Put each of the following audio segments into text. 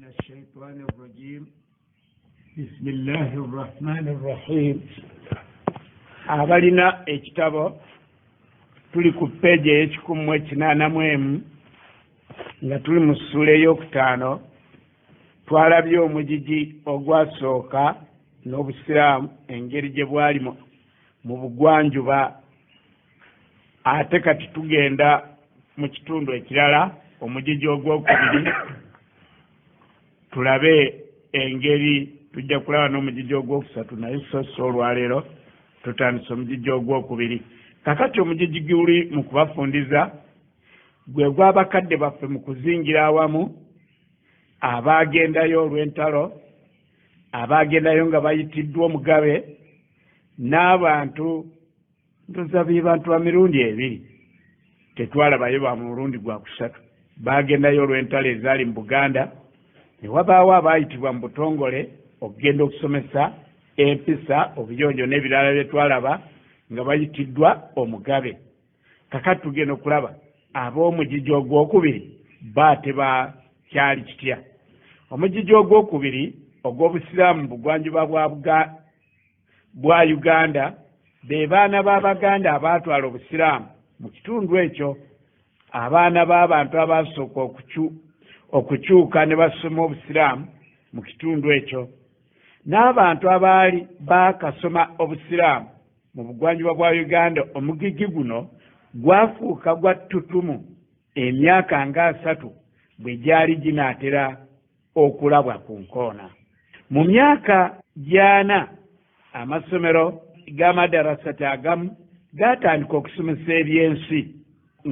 من الشيطان الرجيم بسم الله الرحمن الرحيم abalina ekitabo tuli ku peegi ey'ekikumu ekinaana mu emu nga tuli mu ssula ey'okutaano twalabye omugigi ogwasooka n'obusiraamu engeri gye bwali mu bugwanjuba ate kati tugenda mu kitundu ekirala omugigi ogwokubiri tulabe engeri tujja kulaba n'omugigi ogwokusatu naye so olwaleero tutandise omugigi ogwokubiri kakati omugigi guli mu kubafundiza gwe gw'abakadde baffe mu kuzingira awamu abaagendayo olw'entalo abaagendayo nga bayitiddwa omugabe n'abantu ntoza bantu ba mirundi ebiri tetwalabayo ba mulundi gwa kusatu baagendayo olw'entalo ezaali mu Buganda ne wabaawo abaayitibwa mu butongole okugenda okusomesa empisa obuyonjo n'ebirala bye twalaba nga bayitiddwa omugabe kakati tugenda okulaba ab'omugigi ogwokubiri bakyali kitya omugigi ogwokubiri ogw'obusiraamu bugwanjuba bwa Uganda be baana b'Abaganda abaatwala obusiraamu mu kitundu ekyo abaana b'abantu abaasooka okukyuka ne basoma obusiraamu mu kitundu ekyo n'abantu abaali baakasoma obusiraamu mu bugwanjuba bwa Uganda omugigi guno gwafuuka gwa ttutumu emyaka nga 3 bwe gyali ginaatera okulabwa ku nkoona mu myaka gyana amasomero g'amadarasati agamu gaatandika okusomesa ebyensi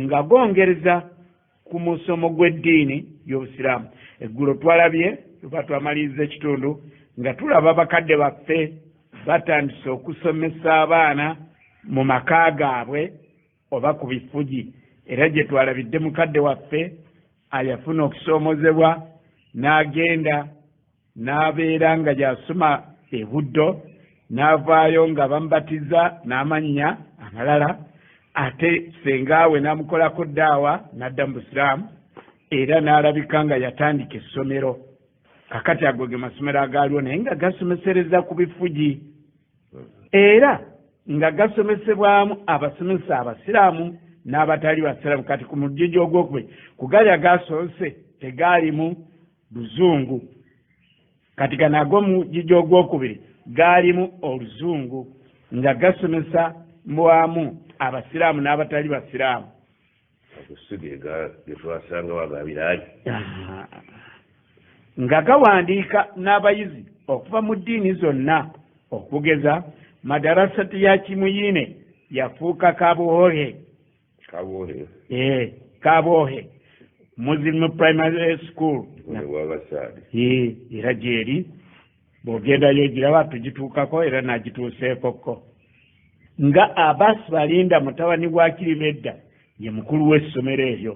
nga gongereza ku musomo gw'eddiini y'obusiraamu eggulo twalabye tuba twamaliriza ekitundu nga tulaba bakadde baffe batandise okusomesa abaana mu maka gaabwe oba ku bifugi era gye twalabidde mukadde waffe ayafuna okusoomozebwa n'agenda n'abeera nga gy'asoma ebuddo n'avaayo nga bamubatiza n'amannya amalala ate sengaawe n'amukolako ddaawa n'adda mu busiraamu era n'alabika nga yatandika essomero kakati ago ge masomero agaaliwo naye nga gasomesereza ku bifugi era nga gasomesebwamu abasomesa abasiraamu n'abatali basiraamu kati ku mugigi ogwokubiri ku gali agasoose tegaalimu luzungu kati gano ag'omugigi ogwokubiri gaalimu oluzungu nga gasomesa mwamu abasiraamu n'abatali basiraamu nga gawandiika n'abayizi okuva mu ddiini zonna okugeza madarasati ya Kimuyine yafuuka Kabohe Muslim Primary School era gyeri bw'ogendayo giraba tugituukako era nagituuseekoko nga Abbas Balinda mutabani wa Kirimedda ye mukulu w'essomero eryo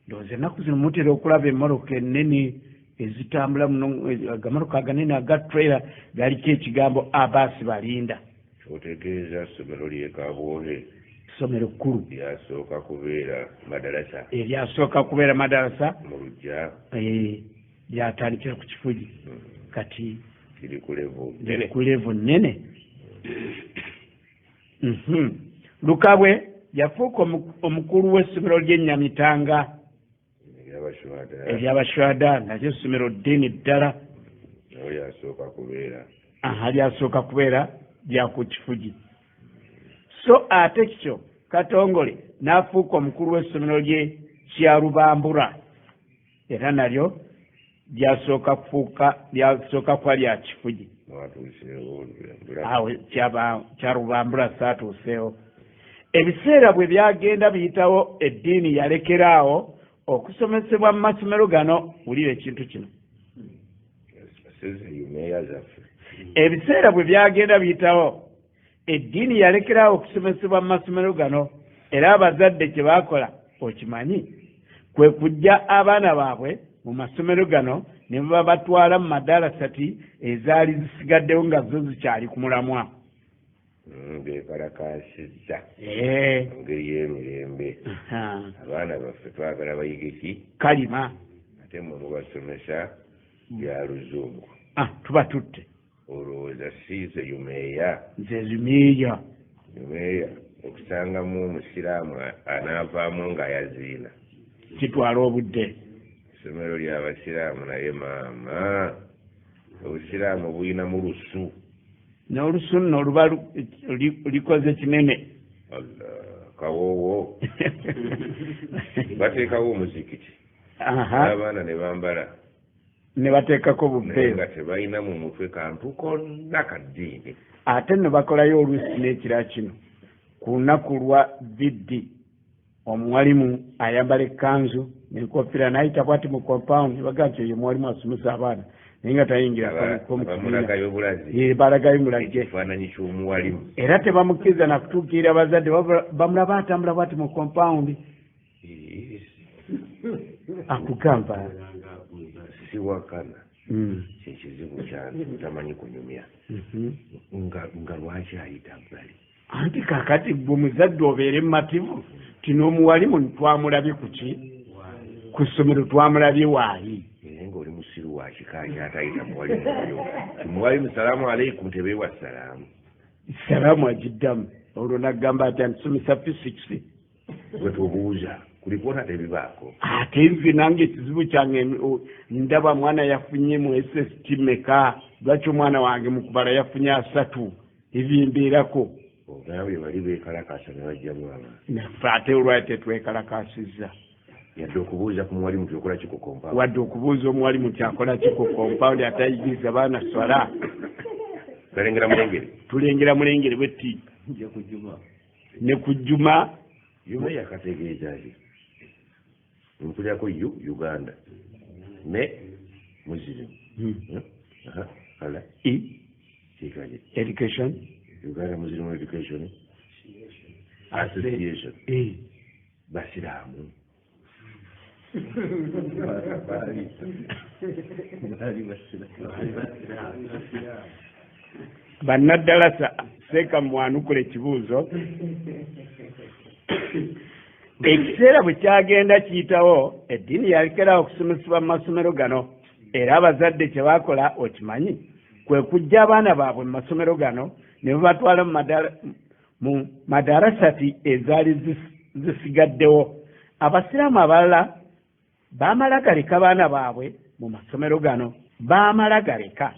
ndowooza ennaku zino mutera okulaba emmoroka ennene ezitambula muno agamotoka aganene aga trailer galiko ekigambo Abbas Balinda otegeeza ssomero ly'e Kabohe ssomero kkulu eryasooka kubeera madarasa mu Lujja lyatandikira ku kifugi kati kiri ku level nnene Lukabwe yafuuka omukulu w'essomero ly'Enyamitanga ery'Abashwada nalyo ssomero ddiini ddala lyasooka kubeera lya ku kifugi so ate kyo Katongole n'afuuka omukulu w'essomero ly'e Kyarubambura era nalyo lyasooka kuba lya kifugi awe Kyarubambura saatuuseewo ebiseera bwe byagenda biyitawo eddiini yalekeraawo okusomesebwa mu masomero gano wulira ekintu kino ebiseera bwe byagenda biyitawo eddiini yalekeraawo okusomesebwa mu masomero gano era abazadde kye baakola okimanyi kwe kujja abaana baabwe mu masomero gano ne baba batwala mu madarasati ezaali zisigaddewo nga zo zikyali ku mulamwa bekalakasizza ngeri y'emirembe abaana baffe twagala bayige ki kalima ate mwe mubasomesa ya luzungu tuba tutte olowooza siize yumeeya nze zumeeya okusangamu omusiraamu anaavaamu nga yaziina kitwala obudde essomero ly'abasiraamu naye maama obusiraamu bulinamu lusu n'olusu nno luba likoze kinene kawoowo bateekawo omuzikiti abaana ne bambala ne bateekako bubbe nga tebalina mu mutwe kantu konna kaddiini ate ne bakolayo oluusi n'ekira kino ku lunaku lwa viddi omuwalimu ayambala ekkanzu n'enkofiira n'ayita bwati mu compound ne bagaa nti oyo muwalimu asomesa abaana naye nga tayingira bamulagayo bulazi balagayo mulage ekifaananyi ky'omuwalimu era tebamukkiriza nakutuukirira bazadde bamulaba atambula bwati mu compound akugamba siwakana kyekizibu kyange tamanyi kunyumya nga lwaki ayita bbali anti kakati gwe muzadde obeere mumativu ti n'omuwalimu twamulabye kuki ku ssomero twamulabye waayi naye ng'oli musiru wa kika kyatayita muwalimu oyo muwalimu salaamu aleikum tebeewa salaamu salaamu agiddamu olwo naggamba ati antisomesa physics gwe tubuuza kulipoota tebibaako ate nze nange ekizibu kyange ndaba mwana yafunye mu SST meka lwaki omwana wange mu kubala yafunye 3 ebimbeerako ogambye bali beekalakaasa ne bajjamu abaana naffe ate olwali tetwekalakaasizza yadde okubuuza ku muwalimu tyokola ki ku compound wadde okubuuza omuwalimu nti akola ki ku compound atayigiriza baana swala tulengera mulengere bwetti ne ku jjuma yuma yakategeeza ki nkulyako Uganda ne muzirimu ala kikaje education Uganda Muslim Education Association basiraamu bannaddalasa seeka mwanukula ekibuuzo ekiseera bwe kyagenda kiyitawo eddiini yalekerawo okusomesebwa mu masomero gano era abazadde kye baakola okimanyi kwe kujja abaana baabwe mu masomero gano ne babatwala mu madarasati ezaali zisigaddewo abasiraamu abalala baamala galeka baana baabwe mu masomero gano baamala galeka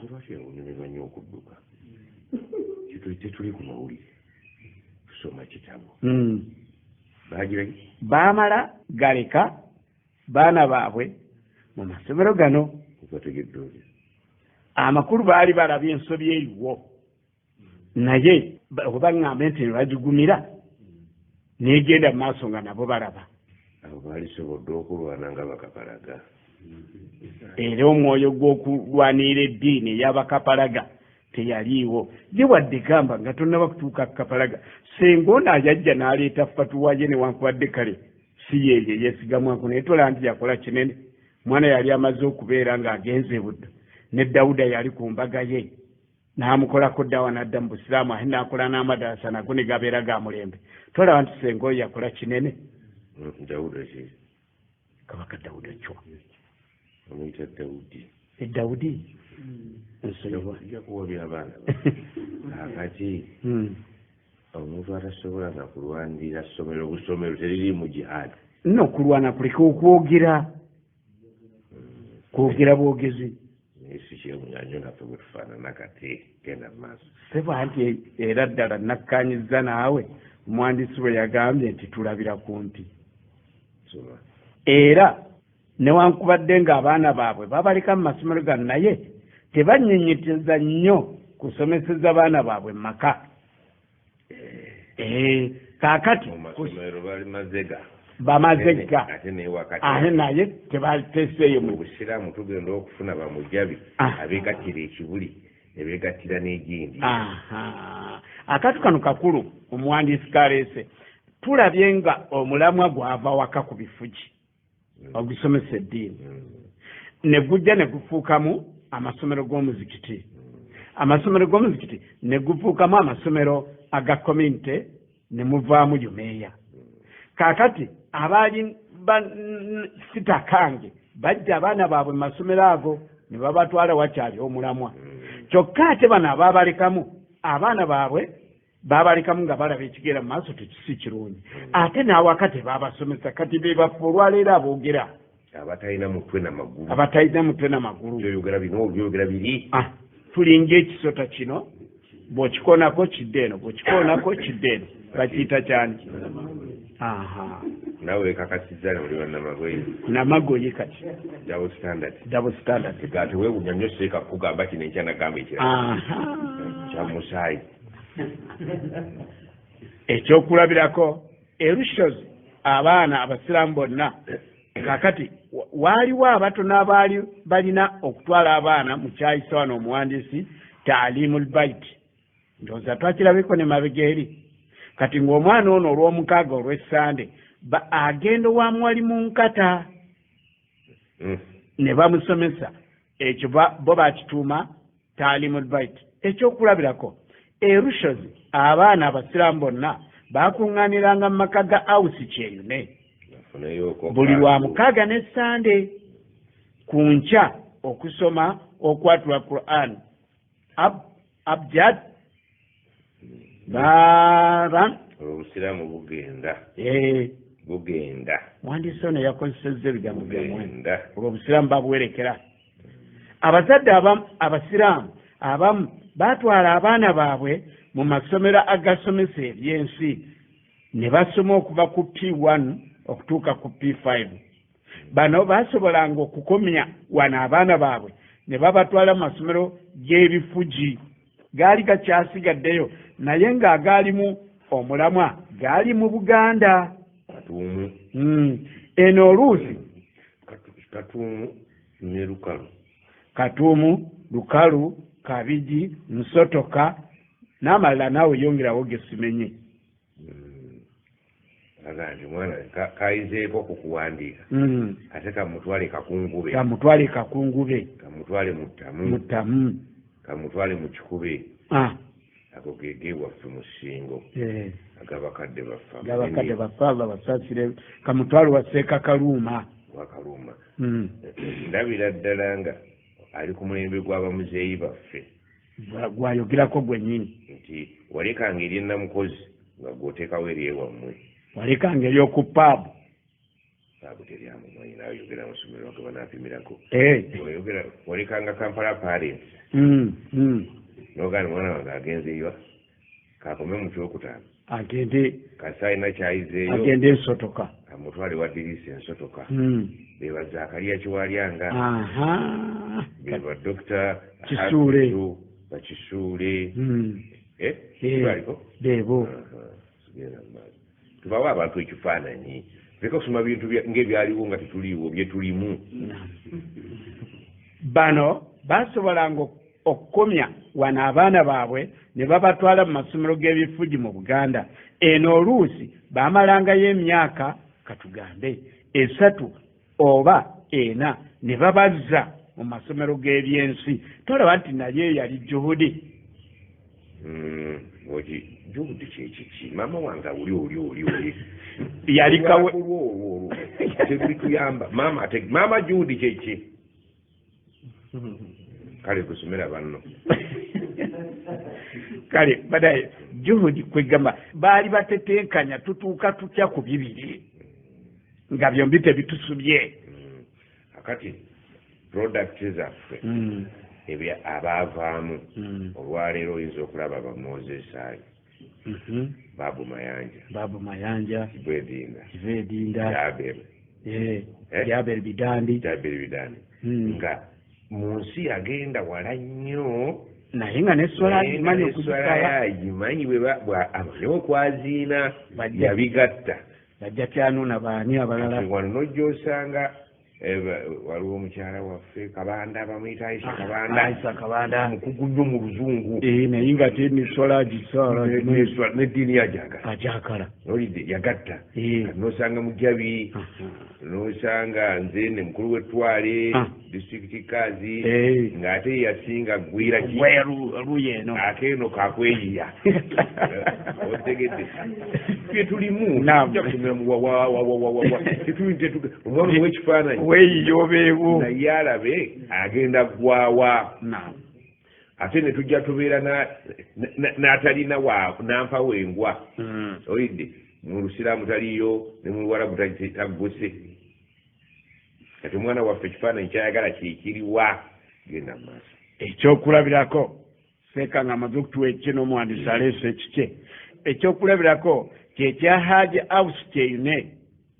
onyumirwanyo okudduka tetuli ku mawulire tusoma kitabo baamala galeka baana baabwe mu masomero gano amakulu baali balabye ensobi eriwo naye oba ŋŋambe nti ne bagigumira negenda mu maaso nga nabo balaba abo baalisobodde okulwana nga bakapalaga era omwoyo gw'okulwanira eddiini ey'abakapalaga teyaliiwo ye wadde gamba nga tonnaba kutuuka kapalaga senga ono ajajja n'aleeta fatuwaye newankubadde kale si yeeyo yeesigamwako naye tola nti yakola kinene mwana yali amaze okubeera ng'agenze budde ne Dawuda yali ku mbaga ye n'amukolako ddawa n'adda mu busiraamu ate n'akola n'amadarasa nago ne gabeera ga mulembe tolaba nti senga oyo yakola kinene Dawuda ki kabaka Dawuda cyo omuyita Dawudi Dawudi jakuwabya abaana akati omuntu atasobola nga kulwanirira ssomero busomero teriri mu jihadi no kulwana kuleka okwogera kwogera bwogezi esi kyemunyanyo naffe bwe tufaanana kati genda mu maaso seba nti era ddala nakkanyiza naawe omuwandiisi bwe yagambye nti tulabira kumpi era newankubadde ng'abaana baabwe babaleka mu masomero gano naye tebanyenyeteza nnyo kusomeseza baana baabwe mu maka kaakati bamazega ate naye tebateeseeyo mu busiraamu tugenda okufuna bamujabi abeegattira ekibuli ne beegattira n'egindi akatu kano kakulu omuwandiisi kaleese tulabye nga omulamwa gwava waka ku bifugi ogusomesa eddiini ne gujja ne gufuukamu amasomero g'omuzikiti amasomero g'omuzikiti ne gufuukamu amasomero aga community ne muvaamu yumeeya kaakati abaali sitakange bajja abaana baabwe mu masomero ago ne babatwala wakyali omulamwa kyokka ate bano abaabalekamu abaana baabwe baabalekamu nga balaba ekigera mu maaso tekisi kirungi ate naawaka tebaabasomesa kati be baffe olwaleero aboogera abatalina mutwe n'amagulu byogera biri tulinga ekisota kino bw'okikonako kidde eno bw'okikonako kidde eno bakiyita kyani nawe wekakasizza ne muli bannamagoye namagoye kati double standard teweewunya nnyo seeka kugamba kino enkya nagamba ekirala kyamusaayi ekyokulabirako erushozi abaana abasiraamu bonna kakati waaliwo abatono abaali balina okutwala abaana mu kyayisa wano omuwandiisi taalimul bait ndowooza twakirabeko ne mabega eri kati ng'omwana ono olw'omukaaga olw'essande agenda wamwali mu nkata ne bamusomesa ekyo bo bakituuma taalimul bait ekyokulabirako erushozi abaana abasiraamu bonna bakuŋŋaaniranga mu maka ga awusi kyeyune buli lwa mukaaga n'essande ku nkya okusoma okwatula Quran abjad baara obusiraamu bugenda mwandiisi ono yakozesezza ebigambo byamwe olw'obusiraamu babuwerekera abazadde abasiraamu abamu baatwala abaana baabwe mu masomero agasomesa ebyensi ne basoma okuva ku P1 okutuuka ku P5 bano baasobolanga okukomya wano abaana baabwe ne babatwala mu masomero g'ebifugi gaali gakyasigaddeyo naye ng'agaalimu omulamwa gaali mu Buganda eno oluusi Katuumu Lukalu Kabiji Nsotoka n'amalala naawe yongerawo gesimenye agandi mwana kayizeeko kukuwandiika ate kamutwale kakungube kamutwale mutamu kamutwale mu kikube ago gege waffe mu ssingo agabakadde baffe basaasire kamutwale waseeka kaluuma ndabira ddala nga ali ku mulembe gw'abamuzeeyi baffe gwayogerako gwennyini nti walekanga eri ennamukozi nga gw'oteekawo eri ewammwe walekanga ery'oku paabu paabu teryamumanyi naayogera mu ssomero nga banaapimirako walekanga Kampala parents n'ogaana omwana wange agenzeeyo kakome mu kyokutaano agende kasaalina kyayizeeyo agende Ensotoka amutwale wa dirisa Ensotoka beba Zakariya Kiwalyanga beba Dr. Kisuule Bakisuule baliko beebo tubawo abantu ekifaananyi leka okusoma bintu ng'ebyaliwo nga tetuliiwo bye tulimu bano basobolanga okukomya wano abaana baabwe ne babatwala mu masomero g'ebifugi mu Buganda eno oluusi baamalangayo emyaka katugambe 3 oba 4 ne babazza mu masomero g'ebyensi tolaba nti naye yali juhudi juhudi kyekiki maama wange oli yalikawe tebituyamba maama juhudi kyeki kale kusomera banno kale badaye juhudi kwegamba baali batetenkanya tutuuka tutya ku 2 nga byombi tebitusubye akati products zaffe ebya abaavaamu olwaleero oyinza okulaba abamozesaayi Babu Mayanja Kivedinda Jaberi Bidandi nga mu nsi yagenda wala nnyo naye nga n'esswala agimanyi amanyi okwaziina yabigatta bajja kyanuna baani abalala wano nojja osanga waliwo omukyala waffe Kabanda bamuyita Aisha Kabanda mukugu nnyo mu luzungu naye nga ate n'esswala agisaala n'eddiini ajakala olidde yagatta nosanga Mujabi nosanga nze ne mukulu w'ettwale district kazi ng'ate yasinga gwira luyeeno akeeno kakweyiya otegedde ffe tulimu tujja kusomera omwana ow'ekifaananyi weeyiyobeewo naye alabe agenda gwawa ate ne tujja tubeera n'atalina nampa wengwa oyidde mu lusiraamu taliyo ne mu luwalabu tagguse kati omwana waffe ekifaananyi kyayagala kyekiriwa genda mu maaso ekyokulabirako seeka nga amaze okutuwa ekike n'omuwandiisi aleese ekike ekyokulabirako kyekya Hajji Awusi Kyeyune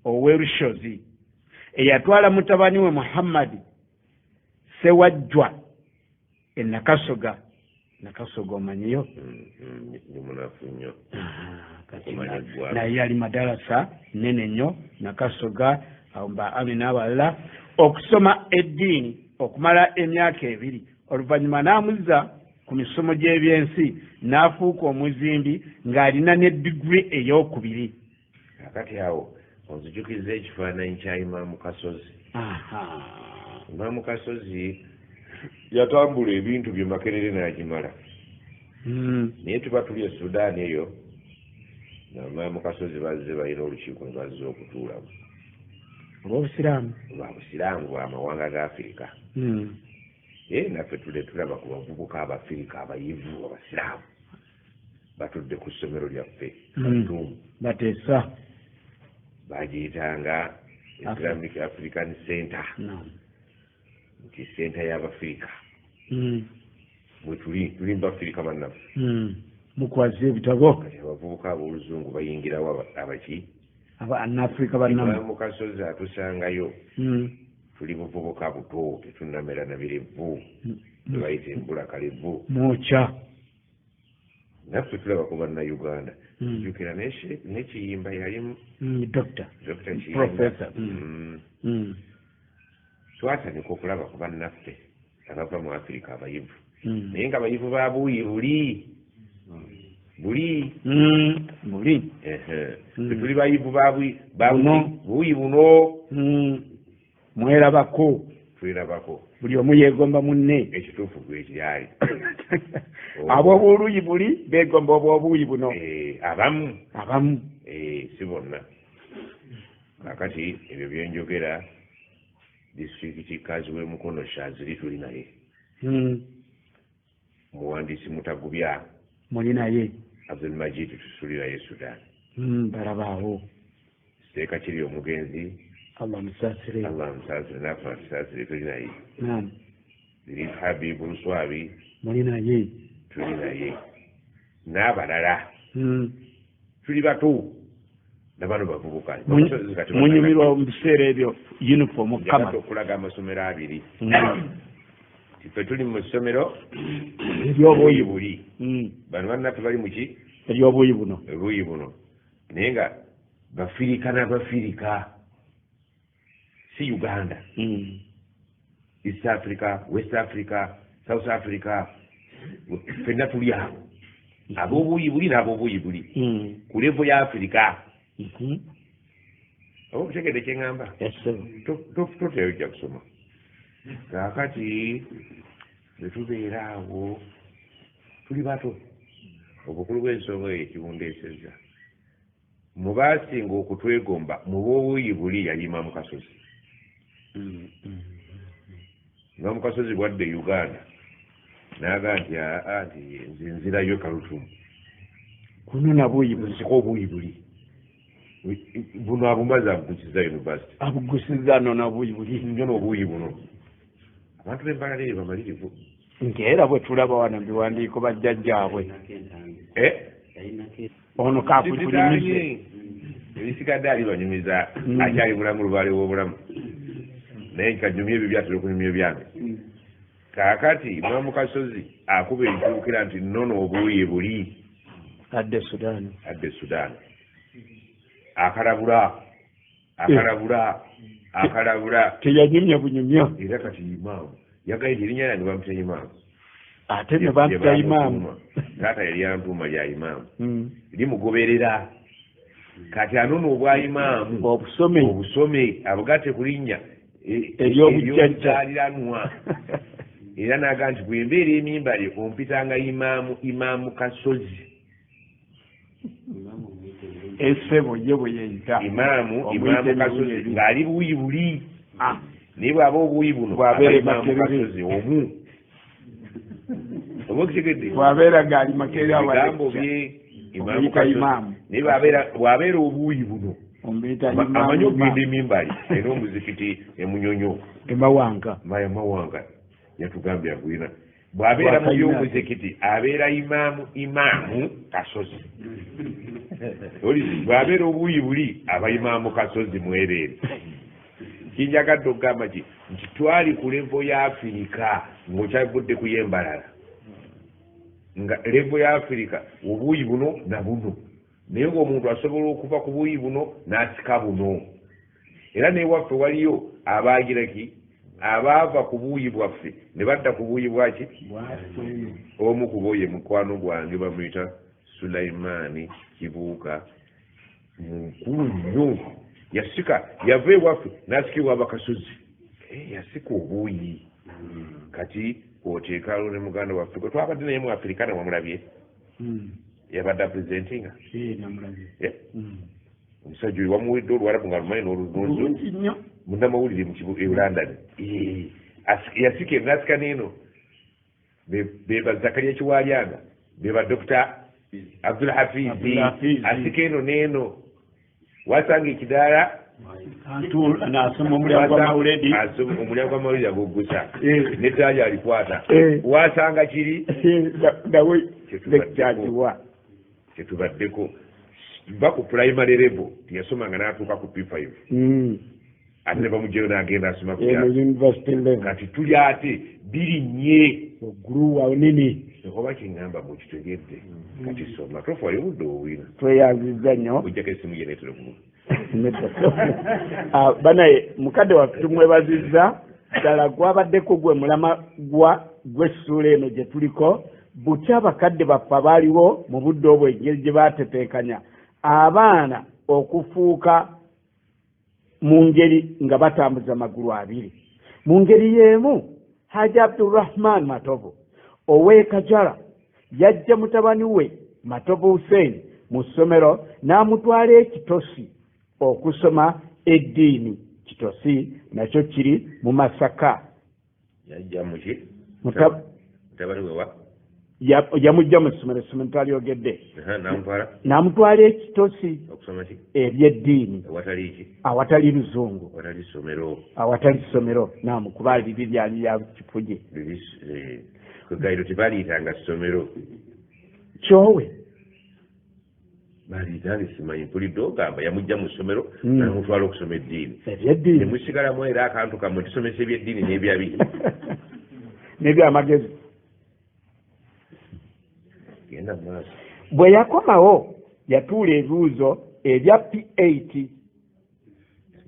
ow'Erushozi eyatwala mutabani we Muhammadi Sewajjwa Nakasoga omanyiyo munafu nnyo naye yali madarasa nene nnyo Nakasoga ba Amina abalala okusoma eddiini okumala emyaka 2 oluvannyuma n'amuzza ku misomo gy'ebyensi n'afuuka omuzimbi ng'alina ne diguri ey'okubiri akati awo onzijukiza ekifaananyi kya Imaamu Kasozi Imaamu Kasozi yatambula ebintu bye Makerere n'agimala naye tuba tuli e Sudaani eyo Imaamu Kasozi bazze balina olukiiko ne bazze okutuulamu olw'obusiraamu bw'amawanga ga Afirika naffe tulaba ku bavubuka Abafirika abayivu Abasiraamu batudde ku ssomero lyaffe Khartoum bateesa bagiyitanga Islamic African Center nti senta y'Abafirika bwe tuli mu Bafirika bannaffe mukwaze ebitabo kati abavubuka ab'oluzungu bayingirawo abaki Abannafrika bannamu mu Kasozi atusangayo tuli buvubuka buto tetunnamera na birevu tebayita embulakalevu mukya naffe tulaba ku bannayuganda jjukira n'ekiyimba yali Dr. Professor twatandika okulaba ku bannaffe abava mu Afirika abayivu naye nga abayivu ba buuyi buli tuli bayivu buuyi buno mwerabako twerabako buli omu yeegomba munne ekituufu gwe kyali ab'obuuyi buli beegomba obw'obuuyi buno abamu si bonna kakati ebyo byenjogera disitulikiti kazi w'Emukono Shaziri tuli naye muwandiisi Mutagubya muli naye Abdul Majid tusuli naye Sudaani balabaawo Seeka kiri omugenzi Allah musaasire nafa tusaasire tuli naye ziri Habibu Luswabi muli naye tuli naye n'abalala tuli bato nabano bavubuka munyumirwa mu biseera ebyo uniform okukama okulaga amasomero 2 ffe tuli mu ssomero ery'obuuyi buli bano bannaffe bali muki ery'obuuyi buno obuuyi buno naye nga Bafirika n'Abafirika si Uganda East Africa West Africa South Africa ffenna tuli awo ab'obuuyi buli n'ab'obuuyi buli ku levo ya Afirika oba okutegedde kye ŋŋamba toteyo ojja kusoma kaakati bwe tubeera awo tuli bato obukulu bw'ensonga eyo ekibundeesezza mu baasinga okutwegomba mu b'obuuyi buli yali Imaamu Kasozi Imaamu Kasozi bwadde Uganda n'aga nti nze nzirayo Khartoum kuno nabuuyi busiko obuuyi buli buno abumaze abugusiza university abugusiza nonabuuyi buli nnyo n'obuuyi buno abantu b'embalala bamalirivu nkeera bwe tulaba wano biwandiiko bajjajjaabwe ono kakunyumize ebisigadde ali banyumiza akyali mulamu lubaale w'obulamu naye kanyumya ebyo byatera okunyumya ebyange kaakati Imaamu Kasozi akuba ebikyukira nti nnono obuuyi buli adde Sudaani akalabula teyanyumya bunyumya era kati Imaamu yagaidde erinnya lyange bamutya Imaamu ate ne bamutya Imaamu taata yali yantuuma lya Imaamu limugoberera kati anona obwa Imaamu obusome abugatte ku linnya ery'obujjajjaliranwa era n'aga nti bwe mbeera emimbale ompitanga Imaamu Kasozi essebo ye bwe yeyita imaamu Kasozi ng'ali buuyi buli naye bw'aba obuuyi buno imaamu Kasozi omu oba okitegedde bw'abeera g'ali Makerere ebigambo bye imaamu Kasozi naye bw'abeera obuuyi buno amanyi okugenda emimbali era omuzikiti emunyonyo emawanga yatugambye agwina bw'abeera mu by'omuzikiti abeera imaamu Kasozi bw'abeera obuuyi buli aba imaamu Kasozi mwereere kinjagadde okugamba ki nti twali ku levo ya Afirika ng'okyavudde ku y'embalala nga levo ya Afirika obuuyi buno na buno naye ng'omuntu asobola okuva ku buuyi buno n'asika buno era n'ewaffe waliyo abaagiraki abaava ku buuyi bwaffe ne badda ku buuyi bwaki omu ku bo ye mukwano gwange bamuyita Sulaimaani Kibuuka mukulu nnyo yasika yava ewaffe n'asikibwa Abakasozi yasika obuuyi kati oteekalo ne muganda waffe gwe twabadde naye mu Afirikana wamulabye yabadde apresentinga omusajja oyo wamuwedde Olwarabu nga lumanyi n'olulunzo munnamawulire mu London yasika n'asika n'eno be ba Zakaria Kiwalyanga be ba Dr. Abdul Hafizi asika eno n'eno wasanga ekidaala n'asoma omulyango gw'amawulire omulyango gw'amawulire agoggusa n'ettaali alikwata wasanga kiri kyetubaddeko ba ku primary level teyasomanga n'atuuka ku P5 ate ne bamugjeyo n'agenda asoma kati tuli ate birinnye oggulu wanini oba kiŋŋamba mukitegedde kati soma tofaayo obudde owina tweyazizza nnyo ojjako essimu ye neetera okumu banaye mukadde waffe tumwebazizza ddala gwabaddeko gwe mulama gw'essuula eno gye tuliko butya abakadde baffe abaaliwo mu budde obwo engeri gye baateteekanya abaana okufuuka mu ngeri nga batambuza amagulu abiri mu ngeri y'emu Haji Abdulrahman Matovu ow'e Kajala yajja mutabani we Matovu Hussein mu ssomero n'amutwala ekitosi okusoma eddiini kitosi nakyo kiri mu Masaka yajja muki mutabani we wa yamujja mu ssomero talyogedde n'amutwala ekitosi ebyeddiini awatali luzungu awatali ssomero n'amukuba bibi byali bya kifugi gairo tebaliitanga ssomero kyowe baliitanga simanyi mpulidde ogamba yamujja mu ssomero n'amutwala okusoma eddiini ebyeddiini nemusigalamu era akantu kammwe tusomesa ebyeddiini n'ebyabi n'ebyamagezi bwe yakomawo yatuula ebibuuzo ebya P8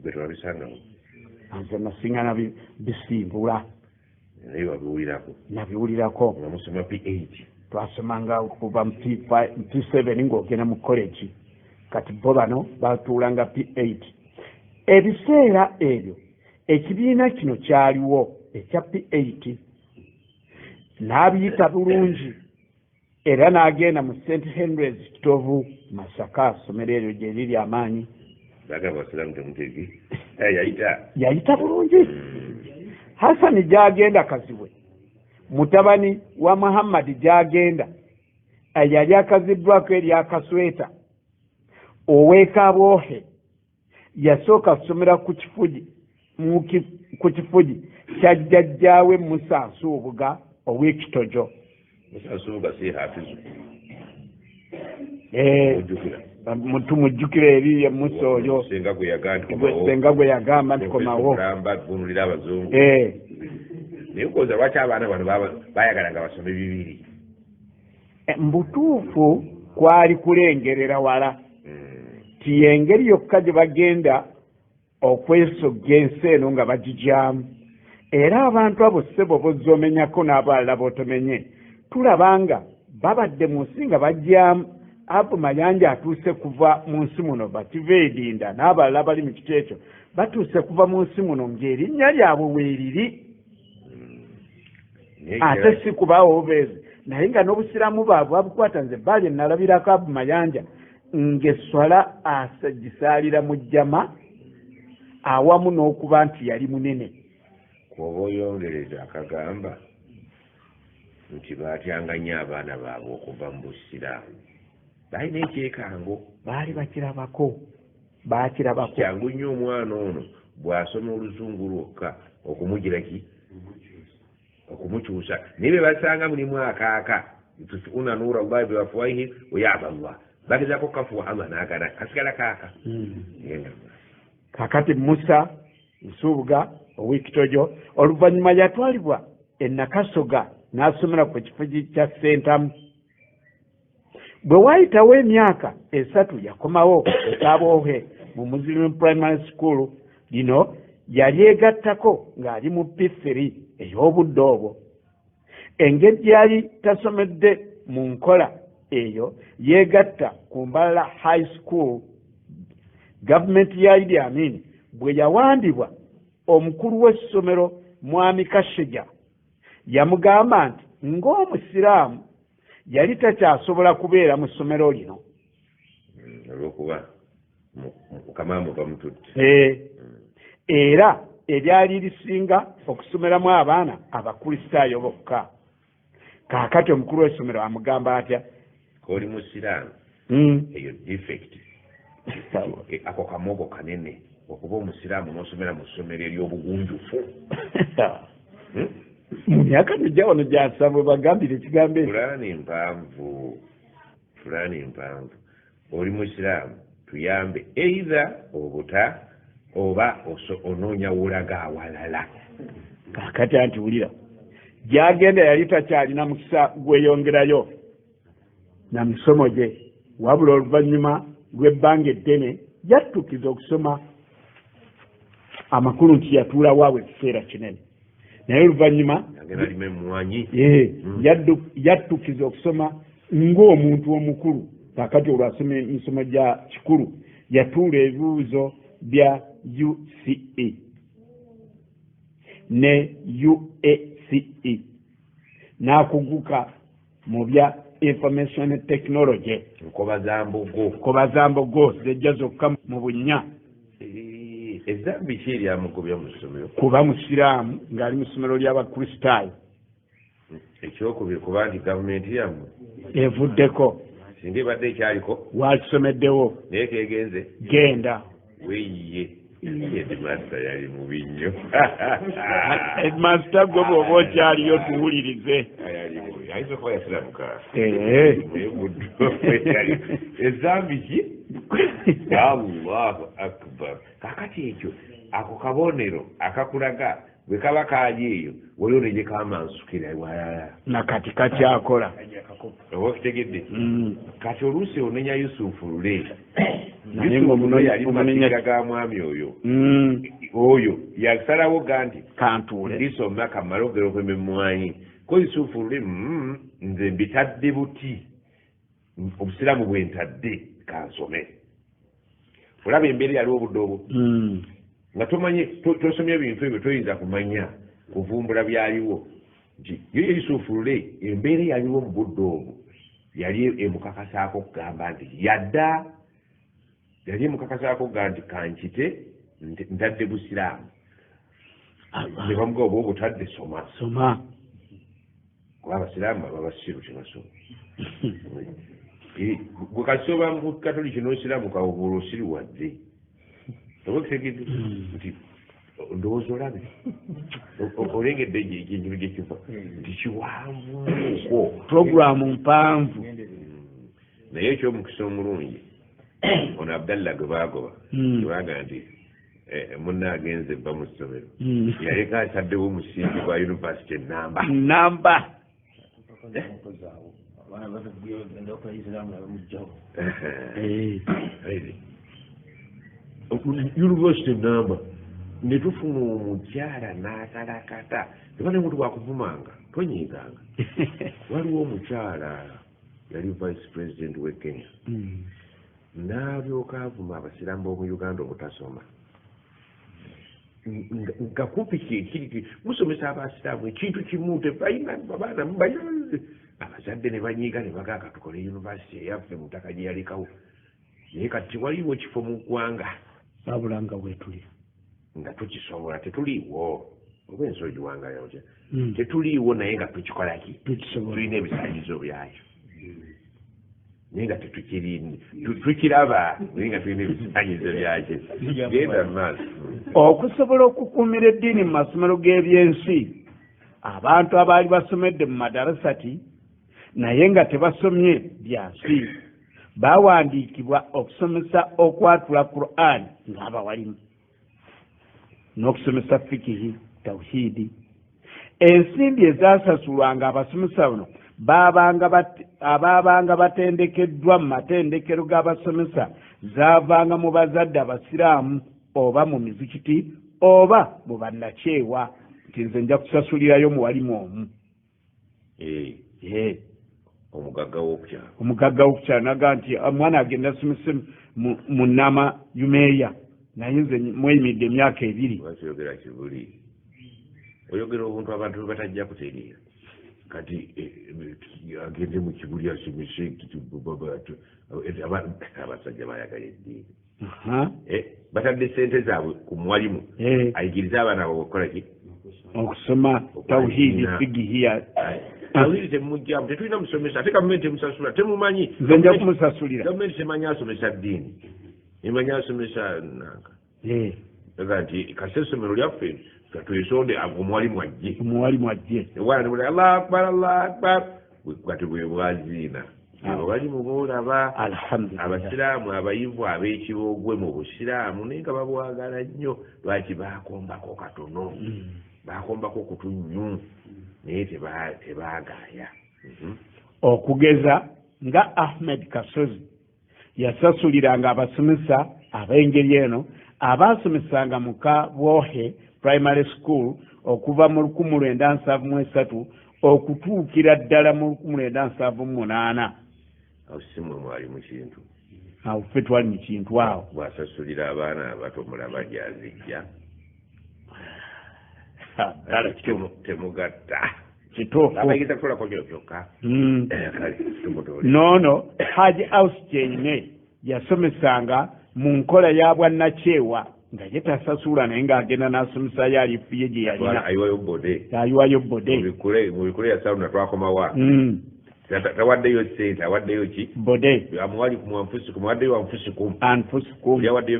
bwe twabisangawo nze nasinga bisimbula nabiwulirako namusoma P8 twasomanga kuva mu P7 ng'ogenda mu college kati bo bano batuulanga P8 ebiseera ebyo ekibiina kino kyaliwo ekya P8 n'abiyita bulungi era n'agenda mu St. Henry's Kitovu Masaka ssomero eryo gye liri amaanyi yayita bulungi Hassan gy'agenda kazibwe mutabani wa Muhammad gy'agenda yali akaziddwako eri akasweta ow'ekabwohe yasooka kusomera ku kifugi kya jjajjaawe Musa Nsuubuga ow'ekitojo tumujjukira eri Musa oyo senga gwe yagamba nti komawo naye okoza lwaki abaana bano bayagalanga basome bibiri mbutuufu kwali kulengerera wala ti engeri yokka gye bagenda okwesogga ensi eno nga bagijyamu era abantu abo ssebo bozoomenyako n'abalala b'otomenye tulabanga babadde mu nsi nga bajjamu Abu Mayanja atuuse kuva mu nsi muno bativa edinda n'abalala bali mu kiti ekyo batuuse kuva mu nsi muno ng'erinnya lyabwe weeriri ate si kubaawo obubeezi naye nga n'obusiraamu baabwe babukwata nze bali nalabirako Abu Mayanja ng'esswala gisaalira mu jjama awamu n'okuba nti yali munene. Kuba oyongereza akagamba nti baatyanga nnyo abaana baabwe okuva mu busiraamu. Balina ekyekango. Baali bakirabako. Kyangu nnyo omwana ono bw'asoma oluzungu lwokka okumugira ki? Okumukyusa. Naye be basanga mulimu akaaka tutuuna nuura Allahi biafwahihi wa yaba Allah. Bagezaako kafuwa Allah n'agana kasigala kaaka. Kaakati Musa Nsubuga ow'Ekitojo oluvannyuma yatwalibwa e Nakasoga n'asomera ku kifo kya Ssentamu. Bwe waayitawo emyaka 3 yakomawo ekaboohe mu Muslim Primary School. Lino yali egattako ng'ali mu P3 ey'obudde obwo. Engeri gyali tasomedde mu nkola eyo yeegatta ku Mbalala High School. Gavumenti ya Idi Amin bwe yawandibwa, omukulu w'essomero Mwami Kasheja yamugamba nti ng'omusiraamu yali takyasobola kubeera mu ssomero lino. Olw'okuba Mukama muva mutudde. Era eryali lisinga okusomeramu abaana abakristaayo bokka. Kaakati omukulu w'essomero amugamba atya? K'oli musiraamu eyo defect. Ako kamogo kanene okuba omusiraamu n'osomera mu ssomero ery'obugunjufu. Mu myaka mijja wano gyasabwe bagambire ekigambo ekyo. Fulani mpanvu. Oli musiraamu tuyambe either obuta oba onoonya wulaga awalala. Kaakati anti wulira gyagenda yali takyalina mukisa gweyongerayo na misomo gye, wabula oluvannyuma lw'ebbanga eddene yattukiza okusoma amakulu nti yatuula waawe ekiseera kinene, naye oluvannyuma yattukiza okusoma ng'omuntu omukulu. Kaakati olwasoma emisomo gya kikulu yatuula ebibuuzo bya UCE ne UACE n'akuguka mu bya information technology. Nkoba za mbogo zejja zokka mu bunnya. Ezambi ki eryamugobya mu ssomero? Kuba musiraamu ng'ali mu ssomero ly'abakristaayo. Ekyokubiri kuba nti gavumenti yammwe evuddeko. Singa ebadde ekyaliko wakisomeddewo naye kegenze genda weyiye. Headmaster yali mubi nnyo. Headmaster gwe bw'oba okyaliyo tuwulirize. Ayinza okuba yasiramuka. Ezambi ki? Allahu akbar. Kakati ekyo ako kabonero akakulaga bwe kaba kaali eyo waliwo ne gye kamansukira ewalala. Nakati kakyakola. Oba okitegedde? Kati oluusi onenya Yusufu Lule. Naye ng'omuno yali mumatiga ga mwami oyo yasalawo ga nti kantuule ndisoma kamala ogera okwememwanyi ko Yusufu Lule nze mbitadde buti obusiraamu bwentadde kansome. Olaba embeera yaliwo obudde obwo nga tomanye tosomye ebintu ebyo toyinza kumanya kuvumbula byaliwo nti yo Yusufu Lule embeera yaliwo mu budde obwo yali emukakasaako okugamba nti yadda yali emukakasaako okugamba nti kankite ntadde busiraamu. Ne bamugamba oba obutadde soma kuba abasiraamu aba basiru tebasoma. Gwe kasoba mu katoliki n'osiraamu kawubuula osiri wadde oba kitegedde nti ndowooza olabe olengedde ekintu gyekiva nti kiwanvuko puroguramu mpanvu. naye ekyomukisa omulungi ono Abdallah gwe baagoba tebaga nti munna agenze bba mu ssomero yaleka ataddewo omusingi gwa yunivasite namba yunivasite namba ne tufuna omukyala n'akalakata eba ne muntu bwakuvumanga tonyiiganga. Waliwo omukyala yali vice president w'e Kenya n'alyoka avuma abasiraamu b'omu Uganda obutasoma nga kumpi kiri musomesa abasiraamu ekintu kimu tebalina abaana mubayonze. Abazadde ne banyiiga ne bagamba tukole yunivasite eyaffe mu ttaka gye yalekawo naye kati waliwo kifo mu ggwanga wabula nga weetuli nga tukisobola tetuliiwo oba ensolo giwangayo tya tetuliiwo naye nga tukikolaki tulina ebisaanyizo byakyo naye nga tukiraba naye nga tulina ebisaanyizo byakyo genda maaso okusobola okukuumira eddiini mu masomero g'ebyensi abantu abaali basomedde mu madarasati naye nga tebasomye byansi bawandiikibwa okusomesa okwatula Qur'an ng'abawalimu n'okusomesa fikihi tawhidi ensimbi ezasasulwanga abasomesa bano abaabanga batendekeddwa mu matendekero g'abasomesa zaavanga mu bazadde abasiraamu oba mu mizikiti oba mu bannakyewa nti nze nja kusasulirayo muwalimu omu omugagga w'okukyalo naga nti omwana agenda asomese mu Nama Yumeeya naye nze mweyimidde emyaka 2 oyogera kibuli oyogera obuntu abantu bebatajja kutegeera kati agende mu kibuli asomese abasajja bayagala eddiini batadde sente zaabwe ku mwalimu ayigiriza abaana abo okukola ki okusoma tawhidi figihiya tawhidi temujjamu tetulina musomesa ate gavumenti emusasula temumanyi nze nja kumusasulira gavumenti temanyi asomesa ddiini emanyi asomesa nanka aga nti kasi essomero lyaffe tuyisonde omuwalimu ajje wana nimuli allah akbar kati bwe bwaziina abalimu boolaba abasiraamu abayivu ab'ekiboogwe mu busiraamu naye nga babwagala nnyo lwaki bakombako katono bakombako kutunnyu naye tebaagaaya okugeza nga Ahmed Kasozi yasasuliranga abasomesa ab'engeri eno abaasomesanga mu Kabwohe Primary School okuva mu 1973 okutuukira ddala mu 1978 awo simwe mwali mu kintu awo ffe twali mu kintu awo bwasasulira abaana abato mulaba gyazijja temugatta kituufu abayigiza kukolako kyo kyokka noono Haji House Kyeine yasomesanga mu nkola ya bwannakyewa nga ye tasasula naye ng'agenda n'asomesayo alifuye gye yalina ayiwayo bode mu bikule ya saluna twakomawa tawaddeyo sente awaddeyo ki bode amuwali kumwanfusikum awaddeyo anfusikum yawaddeyo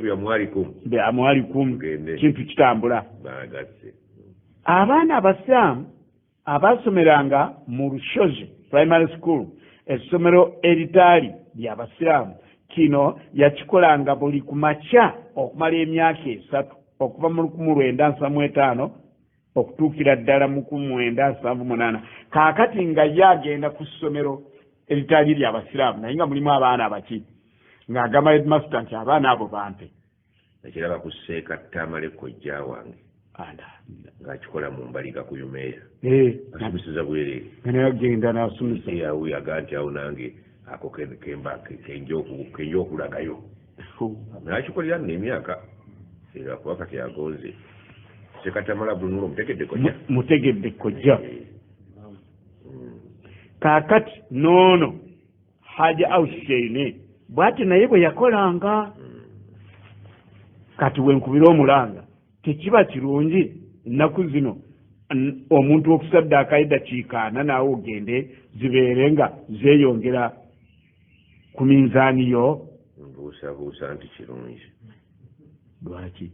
byamuwalikum kintu kitambula abaana abasiraamu abaasomeranga mu Lushozi Primary School essomero eritaali ly'abasiraamu kino yakikolanga buli ku makya okumala emyaka 3 okuva mu 1975 okutuukira ddala mu 1978 kaakati nga ye agenda ku ssomero eritaali ly'abasiraamu naye nga mulimu abaana abaki ng'agamba headmaster nti abaana abo bampe ekiraba ku Seeka Tamale kojja wange ng'akikola mu mbaliga ku Yumeeya asomeseza bwereere nga naye agenda n'asomesa yaga nti awo nange ako kenja okulagayo nakikolera nno emyaka era kuba kati agonze Sekatamala Bruno mutegedde kojja kaakati noono Haji House Kyeine bw'ati naye bwe yakolanga kati wenkubira omulanga tekiba kirungi ennaku zino omuntu okusaddaaka eddakiika naawe ogende zibeere nga zeeyongera ku minzaani yo buusabuusa nti kirungi lwaki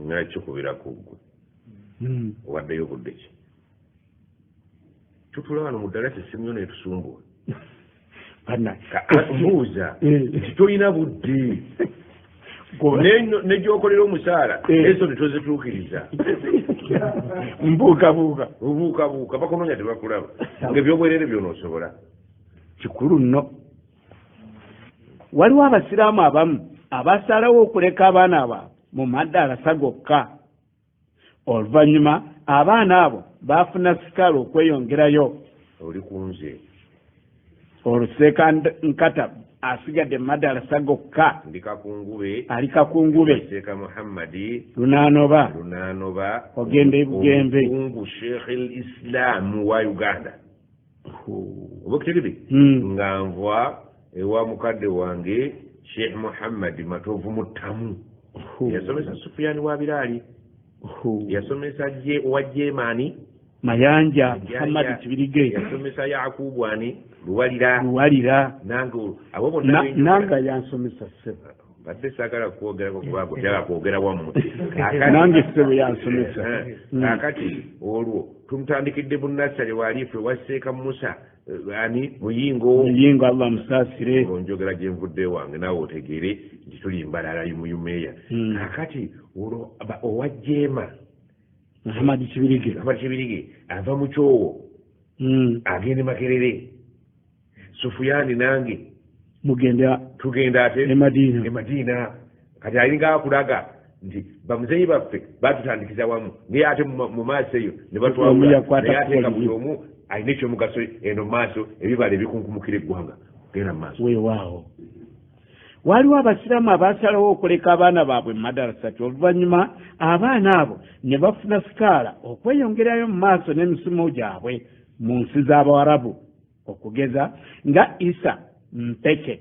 nakikubira kuggwe waddeyo budde ki tutula wano mu ddala tesimyo netusumbula mbuuza nti tolina budde negyokolera omusaala ezo netozituukiriza mbuukabuuka bakunoonya tebakulaba ngaebyobwerere byonoosobola kikulu nno waliwo abasiraamu abamu abasalawo okuleka abaana abo mu madarasa gokka oluvannyuma abaana abo baafuna sikaala okweyongerayo oli kunze oluseeka nkata asigadde mu madarasa gokka ali kakungube Seeka Muhammadi lunaanoba ogenda ebugembe omukungu Sheikh al-Islam wa Uganda oba kutegede nga nva ewa mukadde wange Sheikh Muhammad Matovu Mutamu yasomesa Sufyan wa Bilali yasomesa wa Jemani Mayanja Muhammad Kibirige yasomesa Yakubu ani Luwalira nango abo bonna nanga yansomesa sebo badde sagala kwogera kubago jala kwogera wamu nange sebo yansomesa kakati olwo tumutandikidde bunnasale walife waseeka Musa ani muyingo Allah musasire onjogera gye nvudde wange nawe otegere nti tuli mbalala yumuyumeya kakati olwo owajjeema Muhammad Kibirige ava mu kyowo agende Makerere Sufyani nange tugenda ate e Madina kati alinga akulaga nti bamuzeyi baffe batutandikiza wamu naye ate mu maaso eyo ne batwawula naye ateeka buli omu alina ekyomugaso eno maaso ebibala ebikunkumukira eggwanga genda mu maaso weewaawo waliwo abasiraamu abaasalawo okuleka abaana baabwe mu madarasati oluvannyuma abaana abo ne bafuna sikaala okweyongerayo mu maaso n'emisimu gyabwe mu nsi z'Abawarabu okugeza nga Isa Mpeke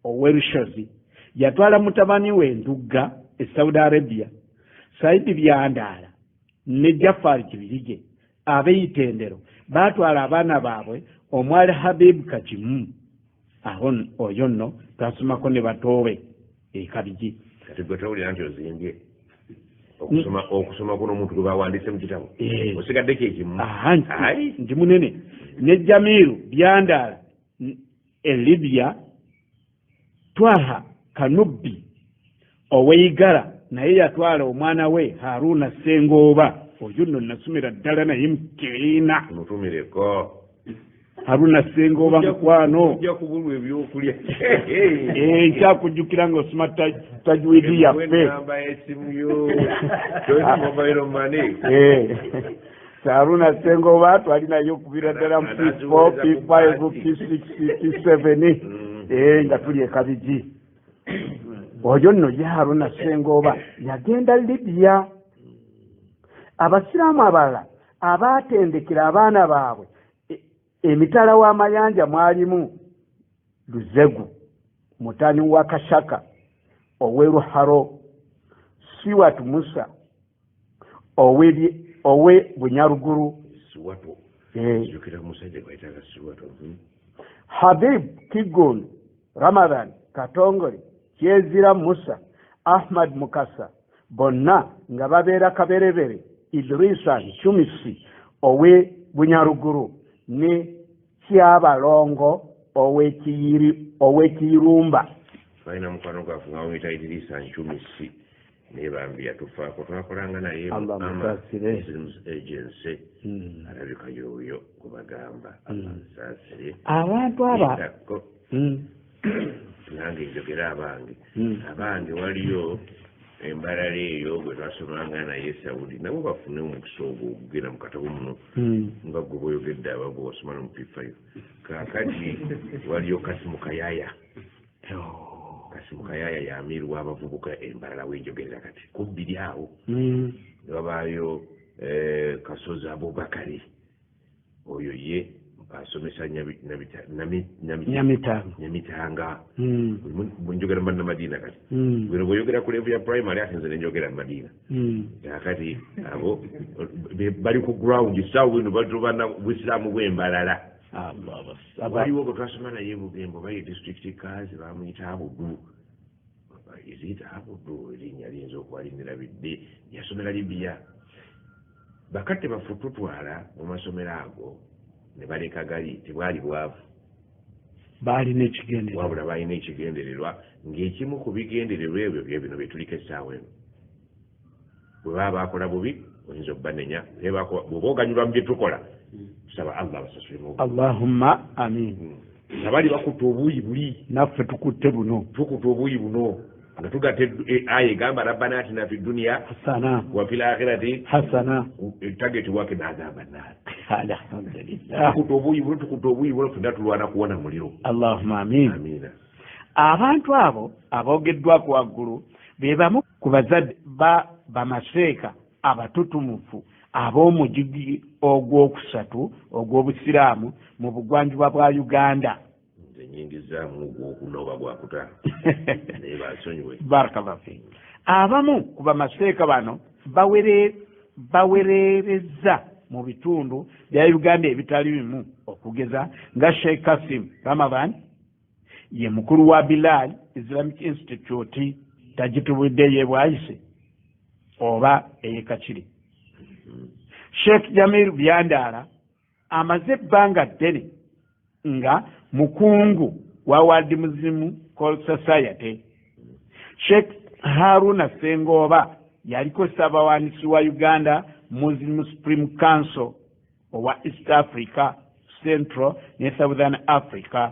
ow'Erushozi yatwala mutabani we Ndugga e Saudi Arabia, Saidi Byandaala ne Jafari Kibirige ab'Itendero baatwala abaana baabwe omwali Habib Kajimu aho oyo nno twasomako ne batoowe Kabigi kati gwe towulira nti ozimbye okusoma kuno omuntu gwe bawandiise mu kitabo osigaddeko ekimu nti munene ne Jamiru Byandaala e Libya, Twaha Kanubbi ow'Eigala naye yatwala omwana we Haruna Sengooba oyo nno nasomera ddala naye mukeena mutumireko Haruna Sengooba mukwano ojja kubulwa ebyokulya nkyakujjukira ng'osoma tajwidi yaffe namba esimu yo mobile money Haruna Sengooba twalinayo okubira ddala mu P4 P5 P6 P7 nga tuli e Kabigi oyo nno ye Haruna Sengooba yagenda Libya. Abasiraamu abalala abaatendekera abaana baabwe emitala w'amayanja mwalimu Luzegu mutani wa Kashaka ow'Eruharo, Siwatu Musa owe Bunyaruguru, Habib Kigun, Ramadan Katongole, Kyezira Musa, Ahmad Mukasa bonna nga babeera Kaberebere, Idrisa Nchumisi owe Bunyaruguru ne Kyabalongo ow'Ekiyirumba. Faina mukwano gwafu nga wita Idrisa Nchumisi naye bambi yatufaako twakolanga naye Muslims Agency alabika yoyo kubagamba amusasire abantu aba nange njogera abange waliyo embalala eyo gwe twasomanga naye Saudi nabo bafune omukisa ogwo okugenda mu katabo muno nga gwe boyogedde abago basoma no mu P5 kakati waliyo Kasimu Kayaya y'amiru w'abavubuka embalala w'enjogerera kati kubbiri awo ne wabaayo Kasozi Abubakari oyo ye asomesa Nyamitanga bwenjogera mu Madina kati bwino bweyogera ku level ya primary ate nze nenjogera mu Madina kakati abo bali ku ground sawa bwino batubana Buisiraamu bw'embalala waliwo gwe twasoma naye Bugembo bayi district kazi bamuyita Abudu izita Abudu erinnya liyinza okuba linnirabidde yasomera Libya bakatte bafututwala mu masomero ago ne baleka gali tebwali bwavu balina ekigendererwa wabula balina ekigendererwa ng'ekimu ku bigendererwa ebyo bino byetuliko essaawa eno bwe baba bakola bubi oyinza okubanenya bw'oba oganyulwa mu bye tukola saba Allah basasulemu Allahumma amin nabali bakutta obuuyi buli naffe tukutte buno nga tugatte aya egamba rabbana atina fi dunya hasana wa fil akhirati hasana target wake n'agamba nani alhamdulillah tukutte obuuyi buli fenna tulwana kuwona muliro Allahumma amin amina. Abantu abo aboogeddwako waggulu be bamu ku bazadde bamaseeka abatutumufu ab'omugigi ogwokusatu ogw'Obusiraamu mu bugwanjuba bwa Uganda. enyingizaamu gwokunoba gwakuta naye basonyiwe. Barakallahu fi. Abamu ku bamaseeka bano bawerereza mu bitundu bya Uganda ebitali bimu okugeza nga Sheikh Kasim Ramadan ye mukulu wa Bilal Islamic Institute tagitubudde ye bwayise oba eyekakiri. Sheikh Jamil Byandala amaze ebbanga ddene nga mukungu wa World Muslim Call Society. Sheikh Haruna Sengoba yaliko Ssaabawandiisi wa Uganda Muslim Supreme Council owa East Africa, Central ne Southern Africa.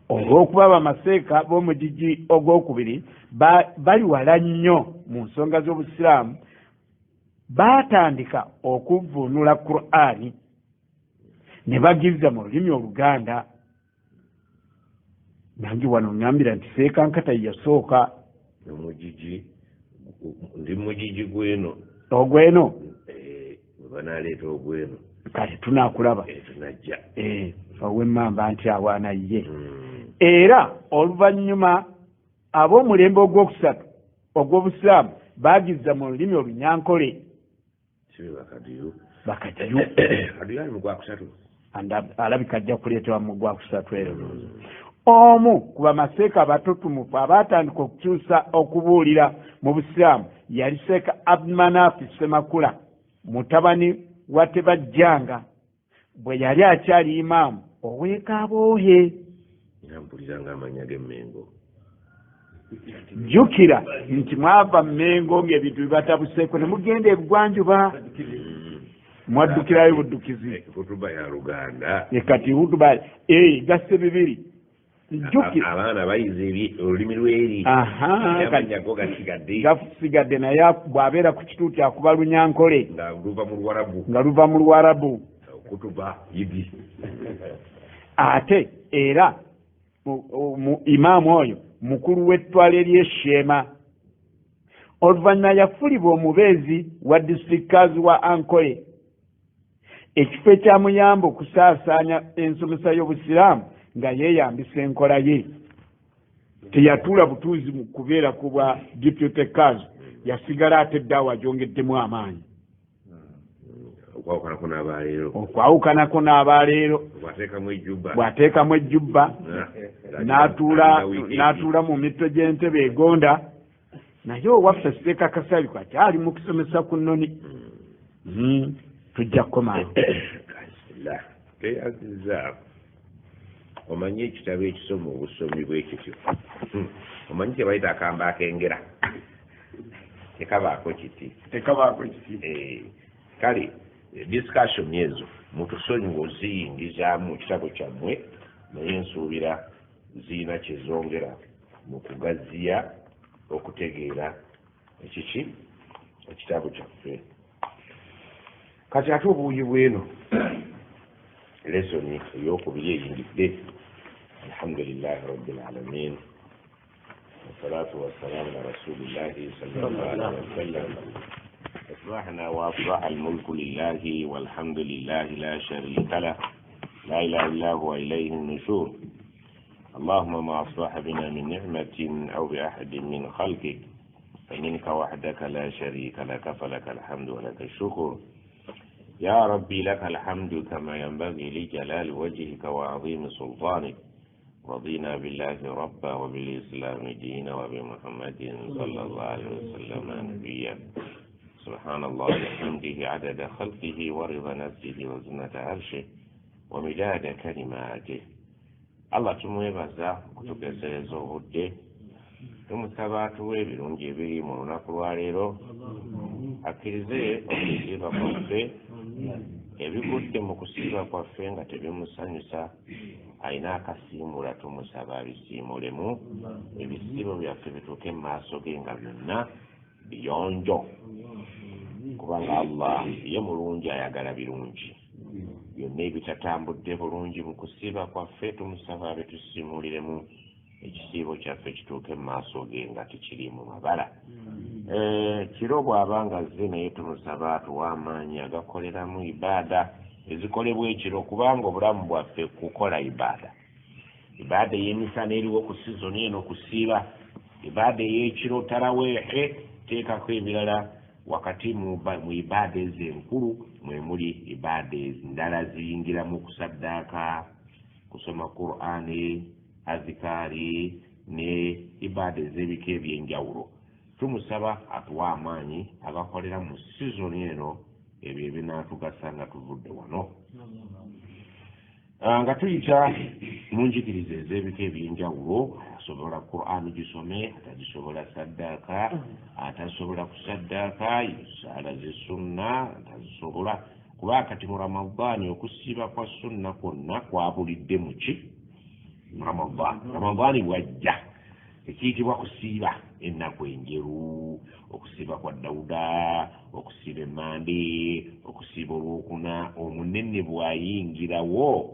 Olw'okuba bamaseeka b'omugigi ogwokubiri bali wala nnyo mu nsonga z'Obusiraamu, baatandika okuvvuunula Qur'ani ne bagizza mu lulimi Oluganda. Nange wano ngambira nti Seekankata yasooka. Ndi mugigi gweno. Ogweno? Banaleeta ogweno. Kale tunaakulaba. Tunajja. Ow'emmamba nti awaana ye. Era oluvannyuma ab'omulembe ogwokusatu ogw'Obusiraamu baagizza mu lulimi Olunyankole. Bakaddiyo. Kadiyo ali mu gwakusatu. Alabika ajja kuleetebwa mu gwakusatu ero. Omu ku bamaseeka abatutumufu abaatandika okukyusa okubuulira mu Busiraamu yali Seeka Abdulmanaf Ssemakula, mutabani wa Tebajjanga, bwe yali akyali imaamu ow'Ekaboohe. Mpuliranga amanya g'Emmengo. Jjukira nti mwava Mmengo ng'ebintu bibatabuseeko ne mugenda ebugwanjuba. Mwaddukirayo buddukizi. Hutuba ya Luganda. Kati hutuba gasse bibiri. Abaana bayize olulimi lw'eri. Amanyago gasigadde. Gasigadde naye bw'abeera ku kituuti akuba Lunyankole. Nga luva mu Luwarabu. Kutuba yidi. Ate era imaamu oyo mukulu w'ettwale ly'Eshema. Oluvannyuma yafulibwa omubeezi wa disitulikaazi wa Ankole. Ekifo ekyamuyamba okusaasaanya ensomesa y'Obusiraamu nga yeeyambisa enkola ye. Teyatuula butuuzi mu kubeera ku bwa deputy kazi, yasigala ate eddaawa gyongeddemu amaanyi. Okwawukanako n'abaleero. Bw'ateekamu ejjubba n'atuula mu mitto gy'entebe egonda, naye owaffe Seeka Kasaliko akyali mu kusomesa ku nnoni. Tujja kukomawo. Omanyi ekitabo ekisoma obusomi bw'ekityo. Omanyi kye bayita akamba akengera. Tekabaako kiti. Kale discussion ezo mutusonyiwa oziyingizaamu mu kitabo kyammwe, naye nsuubira ziina kye zongera mu kugaziya okutegeera ekitabo kyaffe. Kati ate obuuyi bweno lesoni ey'okubiri eyingidde. Alhamdulillahi rabbil alamin. Wassalatu wassalamu ala rasulillahi sallallahu alaihi wasallam. أصبحنا وأصبح الملك لله والحمد لله لا شريك له لا إله إلا هو إليه النشور. اللهم ما أصبح بنا من نعمة أو بأحد من خلقك فمنك وحدك لا شريك لك فلك الحمد ولك الشكر. يا ربي لك الحمد كما ينبغي لجلال وجهك وعظيم سلطانك. رضينا بالله ربا وبالإسلام دينا وبمحمد صلى الله عليه وسلم نبيا. سبحان الله وبحمده عدد خلقه ورضا نفسه وزنة عرشه ومداد كلماته. الله tumwebaza kutugezeeza obudde, tumusaba atuwe ebirungi ebiri mu lunaku lwa leero, akkirize okusiiba kwaffe ebigudde mu kusiiba kwaffe nga tebimusanyusa, alina akasiimula tumusaba abisiimulemu, ebisiibo byaffe bituuke mu maaso ge nga byonna biyonjo, kubanga Allah ye mulungi ayagala birungi. Byonna ebitatambudde bulungi mu kusiiba kwaffe tumusaba abitusiimuliremu, ekisiibo kyaffe kituuke mu maaso ge nga tekiri mu mabala. Kiro bw'aba nga azze naye tumusaba atuwa amaanyi agakoleramu ibaada ezikolebwa ekiro, kubanga obulamu bwaffe kukola ibaada. ibaada ey'emisana eriwo ku sizoni eno kusiiba, ibaada ey'ekiro taraweehe, teekako ebirala wakati mu ibaada ez'enkulu mwe muli ibaada endala ziyingiramu okusaddaaka, kusoma Qur'ani, azikaari ne ibaada ez'ebika ebyenjawulo. Tumusaba atuwa amaanyi agakolera mu sizoni eno ebyo ebinaatugasa nga tuvudde wano. Nga tuyita mu njigiriza ez'ebika ebyenjawulo, asobola Qur'ani gisome, atagisobola saddaaka, atasobola kusaddaaka saala z'essunna atazisobola, kuba kati mu Ramadaani okusiiba kwa sunna kwonna kwabulidde mu ki? Mu Ramadaani bwajja ekiyitibwa kusiiba ennaku enjeru, okusiiba kwa Dawuda, okusiiba emmande, okusiiba olwokuna, omunene bw'ayingirawo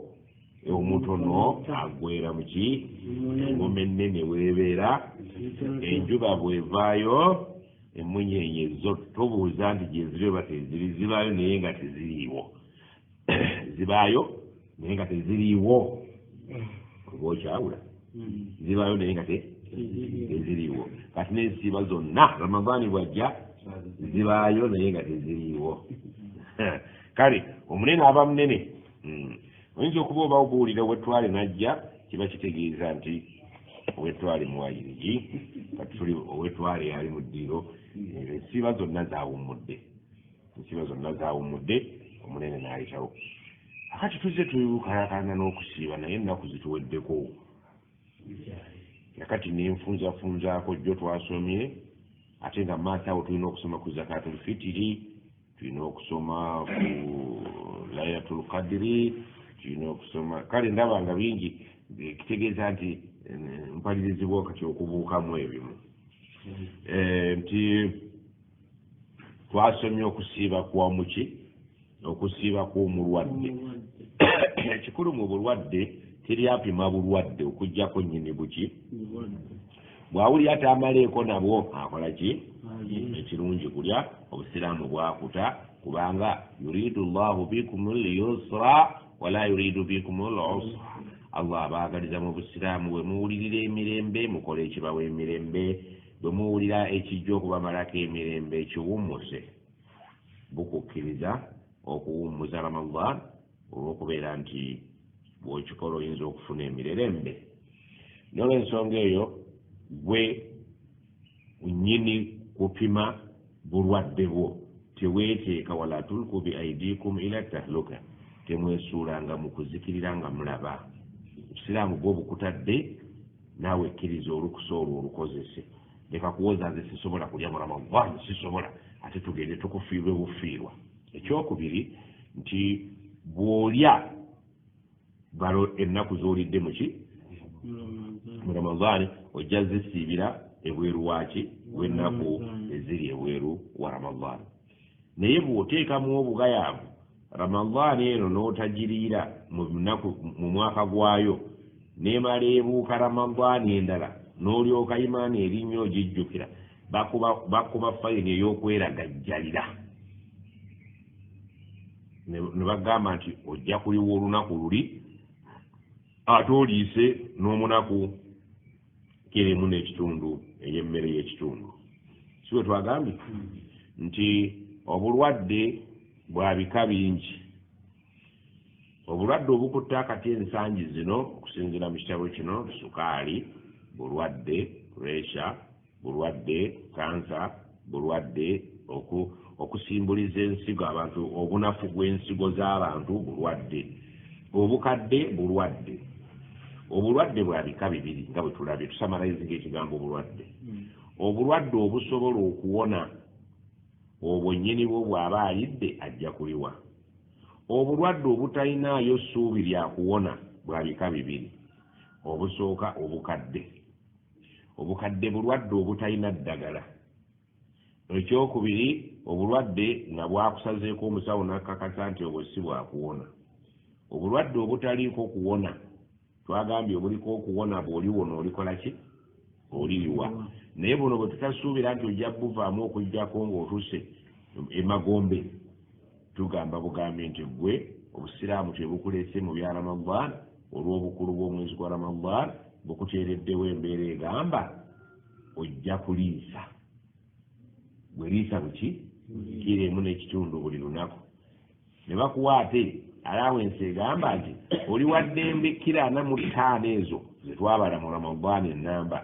omutono agwera mu ki? Engoma ennene weebeera, enjuba bw'evaayo emunyenye zo tobuuza nti gye ziri oba teziri, zibaayo naye nga teziriiwo. Zibaayo naye nga teziriiwo. Oba okyawula? Zibaayo naye nga teziriiwo. Kati n'ensiiba zonna Ramadaani bwajja zibaayo naye nga teziriiwo. Kale omunene aba munene. Oyinza okuba oba obuwulira Owetwale n'ajja, kiba kitegeeza nti Owetwale muwayirigi, kati tuli Owetwale ali mu ddiiro, ensiiba zonna zaawummudde. Ensiiba zonna zaawummudde, omunene n'ayitawo. Akati tuzze tukalakana n'okusiiba naye ennaku zituweddeko. Yakati nenfunzafunzaako jjo twasomye, ate nga maaso awo tulina okusoma ku Zakaatul Fitiri, tulina okusoma ku Laylatul Qadri, tulina okusoma, kale ndaba nga bingi, kitegeeza nti mpalirizibwa kati okubuukamu ebimu. Nti twasomye okusiiba kwa muki? Okusiiba kw'omulwadde. Ekikulu mu bulwadde teri apima bulwadde okuggyako nnyini buki? Bw'awulira atamaleeko nabwo akola ki? Ekirungi kulya, obusiraamu bwakuta, kubanga yuridu llahu bikum al-yusra wala yuridu bikum al-usra. Allah abaagaliza mu busiraamu bwe muwulirira emirembe mukole ekibawa emirembe, bwe muwulira ekijja okubamalako emirembe ekiwummuse. Bukukkiriza okuwummuza Ramadan olw'okubeera nti bw'okikola oyinza okufuna emirembe. N'olw'ensonga eyo gwe nnyini kupima bulwadde bwo, teweeteeka wala tulku bi aidikum ila tahluka, temwesuulanga mu kuzikirira nga mulaba. Obusiraamu bwo bukutadde, naawe ekkiriza olukusa olwo olukozese. Leka kuwoza nze sisobola kulya mu Ramadan, sisobola, ate tugende tukufiirwe bufiirwa. Ekyokubiri nti bw'olya balo ennaku z'olidde muki? Mu Ramadan ojja zisiibira ebweru waaki? W'ennaku eziri ebweru wa Ramadan. Naye bw'oteekamu obugayaavu Ramadan eno n'otagiriira mu mwaka gwayo, n'emala ebuuka Ramadan endala n'olyoka imaani erinnya ogijjukira, bakuba fayini ey'okweragajjalira. Ne bagamba nti ojja kuliwa olunaku luli ate oliise n'omunaku kiremu n'ekitundu ey'emmere y'ekitundu. Si bwe twagambye nti obulwadde bwa bika bingi. Obulwadde obukutta akati ensangi zino okusinziira mu kitabo kino: sukaali, bulwadde puresha, bulwadde kansa, bulwadde okusimbuliza ensigo abantu, obunafu bw'ensigo z'abantu bulwadde, obukadde bulwadde. Obulwadde bwa bika bibiri nga bwe tulabye, tusamalayizinga ekigambo bulwadde. Obulwadde obusobola okuwona obwo nnyini bwo bw'aba ayidde ajja kuliwa. Obulwadde obutalinayo ssuubi lya kuwona bwa bika bibiri. Obusooka obukadde. Obukadde bulwadde obutalina ddagala. Ekyokubiri obulwadde nga bwakusazeeko omusawo n'akakasa nti obwo si bwakuwona. Obulwadde obutaliiko kuwona, twagambye obuliko okuwona bw'oliwona olikola ki? Oliriwa. Naye buno bwe tutasuubira nti ojja buvaamu okujjako ng'otuse emagombe, tugamba bugambye nti gwe obusiraamu tebukuleese mu bya Ramadan, olw'obukulu bw'omwezi gwa Ramadan bukuteereddewo embeera egamba ojja kuliisa bwe liisa buki kiro emu n'ekitundu buli lunaku ne bakuwa ate alawensi egamba nti oli waddembe kiro 45 ezo zetwabala mu Ramadan ennamba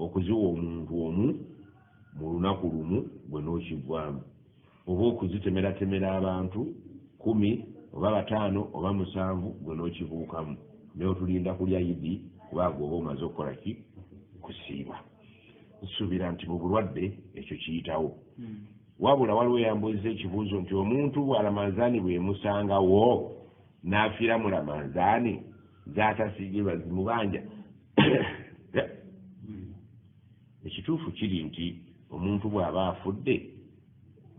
okuziwa omuntu omu mu lunaku lumu bwe n'okigwamu oba okuzitemeraatemera abantu 10 oba 5 oba 7 bwe n'okibuukamu naye otulinda kulya Idi kubanga oba omaze okukola ki kusiiba nsuubira nti mu bulwadde ekyo kiyitawo wabula waliwo eyambuliza ekibuuzo nti omuntu bwa Ramadani bwemusangawo n'afiira mu Ramadani z'atasiige bazimubanja ekituufu kiri nti omuntu bw'aba afudde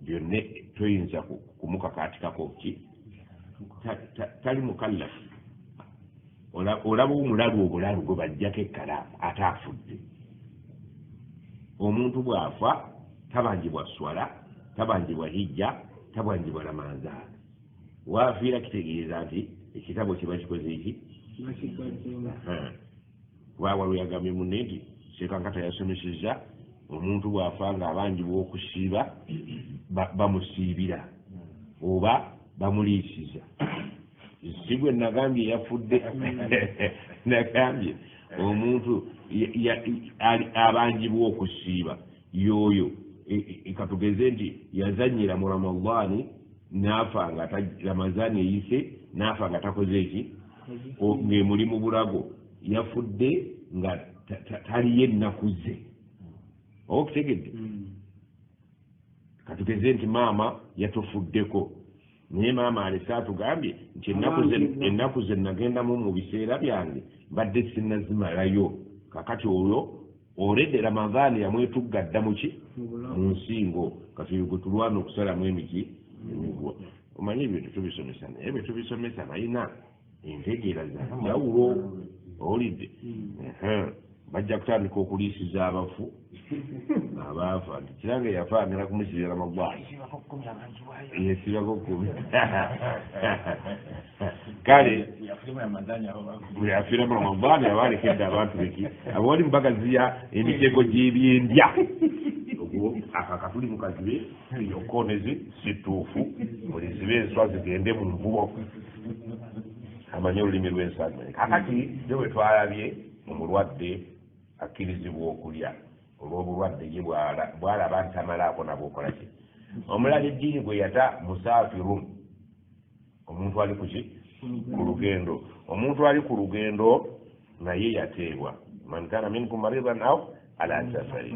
byonna toyinza kumukakaatikako ki tali mukallafu olaba omulalu obulalu gwe bajjako ekkalaamu ate afudde omuntu bw'afa tabanjibwa swala tabanjibwa hijja tabanjibwa Ramadani waafiira kitegeeza nti ekitabo kiba kikoze eki kuba waliwo yagambye munne nti Sekankata yasomesezza omuntu bw'afa ng'abanjibwa okusiiba bamusiibira oba bamuliisiza si gwe nagambye yafudde nagambye omuntu abanjibwa okusiiba y'oyo katugeze nti yazanyira mu Ramadani n'afa nga Ramadani eyise n'afa nga takoze eki ng'emuli mu bulago yafudde nga taliyo ennaku ze oba okutegedde katugeze nti maama yatufuddeko naye maama alese atugambye nti ennaku ze nagendamu mu biseera byange mbadde sinnazimalayo kakati olwo olede Ramadani yamwetuggadda muki mu nsingo kati gwe tulwana okusalamu emiki emigwa omanyi ebyo tetubisomesa naye bwe tubisomesa balina entegeera za njawulo owulidde bajja kutandika okuliisiza abafu abaafa nti kirange yafa agenda kumusibira Ramadani yesibako 10 kale bwe yafiira mu Ramadani aba alekedde abantu beki abawali mubagaziya emitego gy'ebyendya akakatuli mukazibe yokonezi situufu mulizibe enswa zigende mu nvubo amanye olulimi lw'ensagwe kakati nze bwe twalabye omulwadde akkirizibwa okulya olw'obulwadde ye bw'alaba nti tamalaako nabwokola ki omulala eddiini gwe yata musaafiru omuntu ali kuki ku lugendo omuntu ali ku lugendo naye yateebwa man kana minkum maridan aw ala safari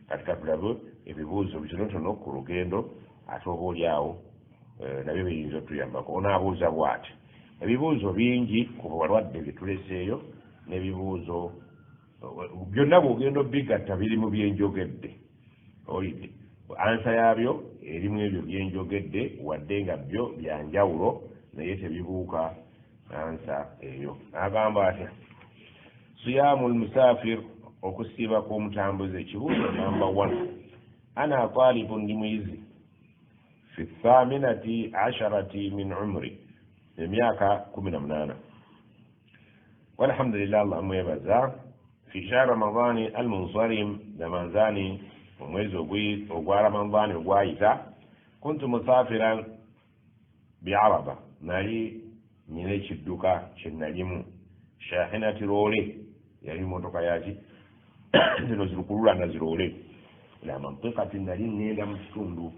katika tulabe ebibuuzo bitonotono ku lugendo ate oba oliawo nabyo biyinza otuyambako onaabuuza bw'ati ebibuuzo bingi ku balwadde byetuleseeyo n'ebibuuzo byonna bw'ogenda bigatta biri mu byenjogedde olidde ansa yaabyo erimu ebyo byenjogedde wadde nga byo byanjawulo naye tebibuuka ansa eyo agamba atya siyaamu lmusafir okusiiba kw'omutambuze ekibuuzo namba 1 ana talibu ndi muyizi fi 18 min umri emyaka 18 walhamdulillah allah mwebaza fi shahr ramadani almunsarim ramadani omwezi ogwa ramadani ogwayita kuntu musafiran biaraba nali nyina ekidduka kyenalimu shahinati roole yali motoka yaki zino zirukululana ziroole ila mantiqati nali ngenda mu kitundu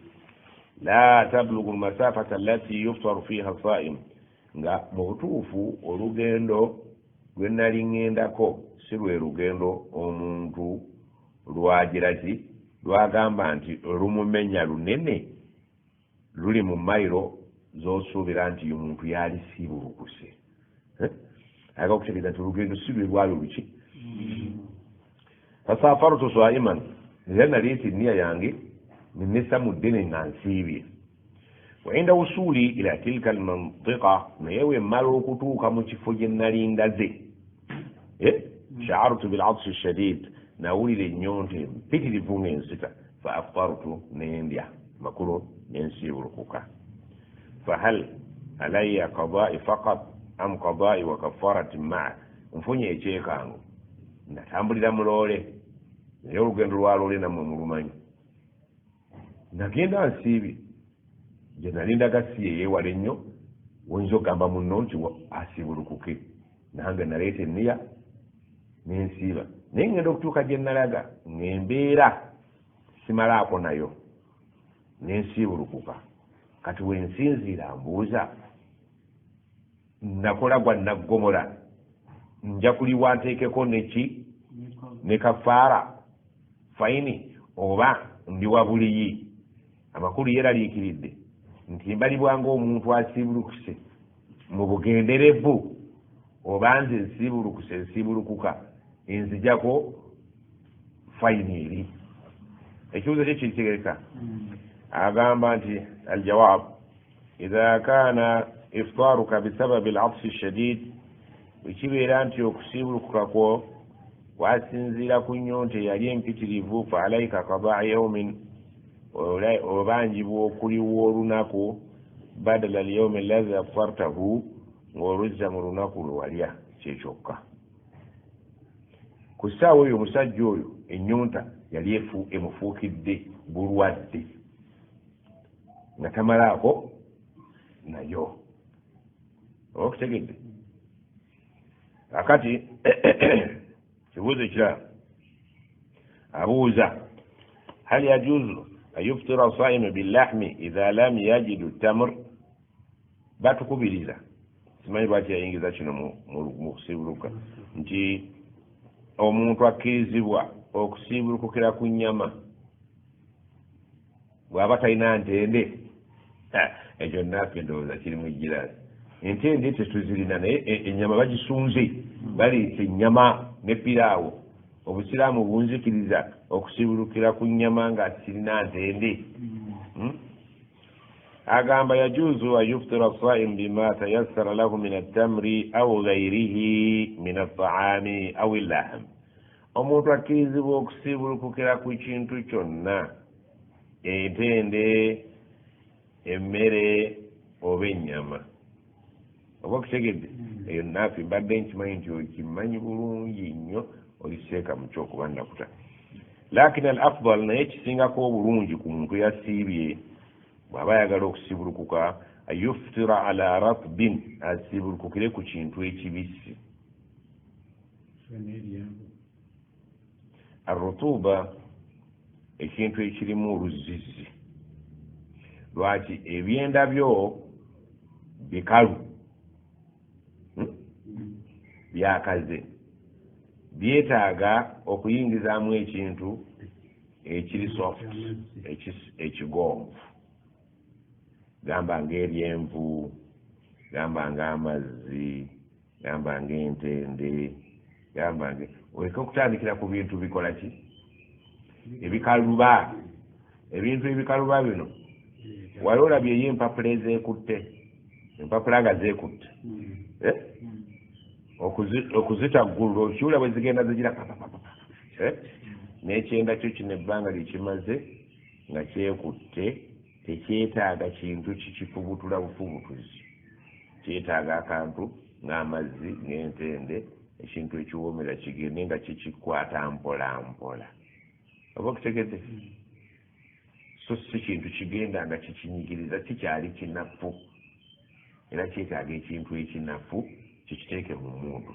la tablugu almasafata allati yuftaru fiha saim nga mu butuufu olugendo lwe nali ngendako si lwe lugendo omuntu lwagira ki lwagamba nti lumumenya lunene luli mu mayiro z'osuubira nti omuntu yali siibulukuse ayaka okutegeeza nti olugendo si lwe lwali luki fasafartu swaiman era nali nti nniya yange ninnesamudde ne nga nsiibye wainda usuli ila tilka almantiqa naye we mmala okutuuka mu kifo gye nali ndaze shaartu bilatsi shadid nawulira ennyonta empitirivu ng'ensita fa aftartu nendya makulu nensiibulukuka fahal alaya qadai faqat am qadai wa kafaratin maa nfunye ekyekango natambulira mu loole naye olugendo lwa loole nammwe mulumanyi nagenda nsiibye gye nalinda gasi yeyeewala ennyo oyinza okugamba munno nti asiibulukuke nange naleeta enniya n'ensiiba naye ngenda okutuuka gye nalaga ng'embeera simalaako nayo n'ensiibulukuka kati wensinziira mbuuza nakola gwa naggomola nja kuliwa nteekeko neki ne kafaara fayini oba ndi wa buliyi amakulu yeraliikiridde nti mbalibwanga omuntu asiibulukuse mu bugenderevu oba nze nsiibulukuka enzijako fayini eri ekibuzo kye kiritegereka agamba nti aljawab idha kana iftaruka bisababi alatfi shadid ekibeera nti okusiibulukuka kwo kwasinziira ku nyonte yali empitirivu fa alaika qadaa yaumin obanjibwa okuliwa olunaku badala alyaumi alladhi aftartahu ng'oluzza mu lunaku lwe walya kyekyokka ku ssaawa eyo omusajja oyo ennyonta yali emufuukidde bulwadde nga tamalaako nayo okutegedde akati kibuuzo ekirala abuuza hal yajuzu an yuftira saimu billahmi idha lam yajidu tamr batukubiriza simanyi lwaki yayingiza kino mu kusiibuluka nti omuntu akkirizibwa okusiibulukukira ku nnyama bw'aba talina ntende ekyo naffe ndowooza kiri mu ejjiraasi entende tetuzirina naye ennyama bagisunze baleeta ennyama ne piraawo obusiraamu bunzikiriza okusiibulukira ku nnyama nga kirina ntende agamba yajuzu an yuftira saim bima tayassara lahu min attamri au gairihi min ataami au illahm omuntu akkirizibwa okusiibulukukira ku kintu kyonna entende emmere oba ennyama oba okutegedde eyo naafe mbadde nkimanyi nti okimanyi bulungi nnyo oliseeka mu kyokuba nakuta lakini al afdal naye ekisingako obulungi ku muntu yasiibye bw'aba ayagala okusiibulukuka ayuftira ala ratbin asiibulukukire ku kintu ekibisi arrutuba ekintu ekirimu oluzizi lwaki ebyenda byo bikalu byakaze byetaaga okuyingizaamu ekintu ekiri soft ekigonvu gamba ng'eryenvu gamba ng'amazzi gamba ng'entende gamba oleka okutandikira ku bintu bikola ki ebikaluba ebintu ebikaluba bino wali olabyeyo empapula ezeekutte empapula nga zeekutte okuzitaggulula okiwula bwe zigenda zigira n'ekyenda kyo kino ebbanga lyekimaze nga kyekutte tekyetaaga kintu kikifubutula bufubutuzi kyetaaga akantu ng'amazzi ng'entende ekintu ekiwoomera kigende nga kikikwata mpola mpola oba okutegete so si kintu kigenda nga kikinyigiriza kikyali kinafu era kyetaaga ekintu ekinafu kikiteeke mu muntu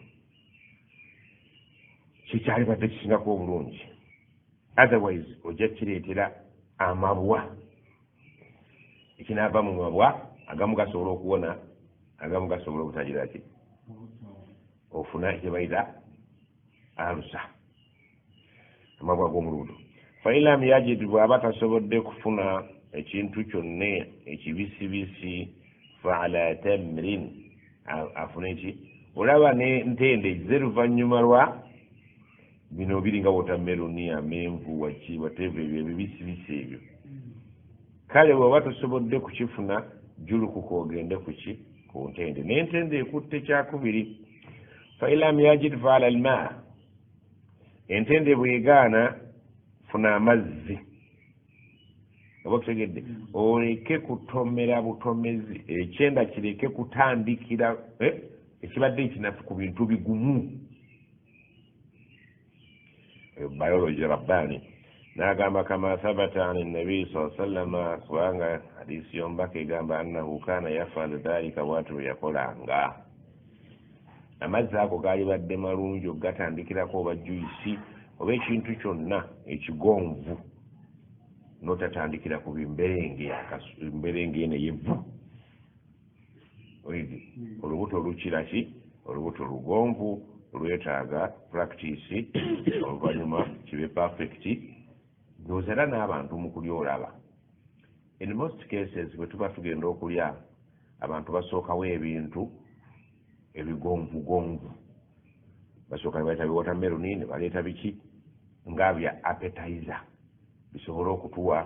kikyali badde kisingako obulungi otherwise ojja kireetera amabwa ekinaava mu mabwa agamu gasobola okuwona agamu gasobola obutagira ki ofuna ekyebayita alusa amabwa g'omuluudo failam yajid bw'aba tasobodde kufuna ekintu kyonna ekibisibisi faala tamrin afuna eki olaba n'entende z'oluvannyuma lwa bino biringa wotameroni amenvu waki wateva ebyo ebibisibisi ebyo kale bw'oba tosobodde kukifuna julukuka ogende kuki ku ntende n'entende ekutte kyakubiri failam yajid faala almaa entende bwegaana funa amazzi oba kutegedde oleke kutomera butomezi ekyenda kireke kutandikira ekibadde ekinafu ku bintu bigumu biology rabbani n'agamba kama thabata ani nabi sallallahu alaihi wasallam kubanga hadisi yombaka egamba annahu kana yafalu dhalika bwatu bwe yakolanga amazzi ago gaali badde malungi ogatandikirako oba juisi oba ekintu kyonna ekigonvu n'otatandikira ku mberenge ene yevvu oidi olubuto olukiraki olubuto lugonvu olwetaaga practice oluvannyuma kibe perfect ng'ozera n'abantu mu kulya olaba in most cases bwe tuba tugenda okulya abantu basookawo ebintu ebigonvugonvu basooka ne baleeta biwatermeloni ne baleeta biki nga bya appetizer bisobole okutuwa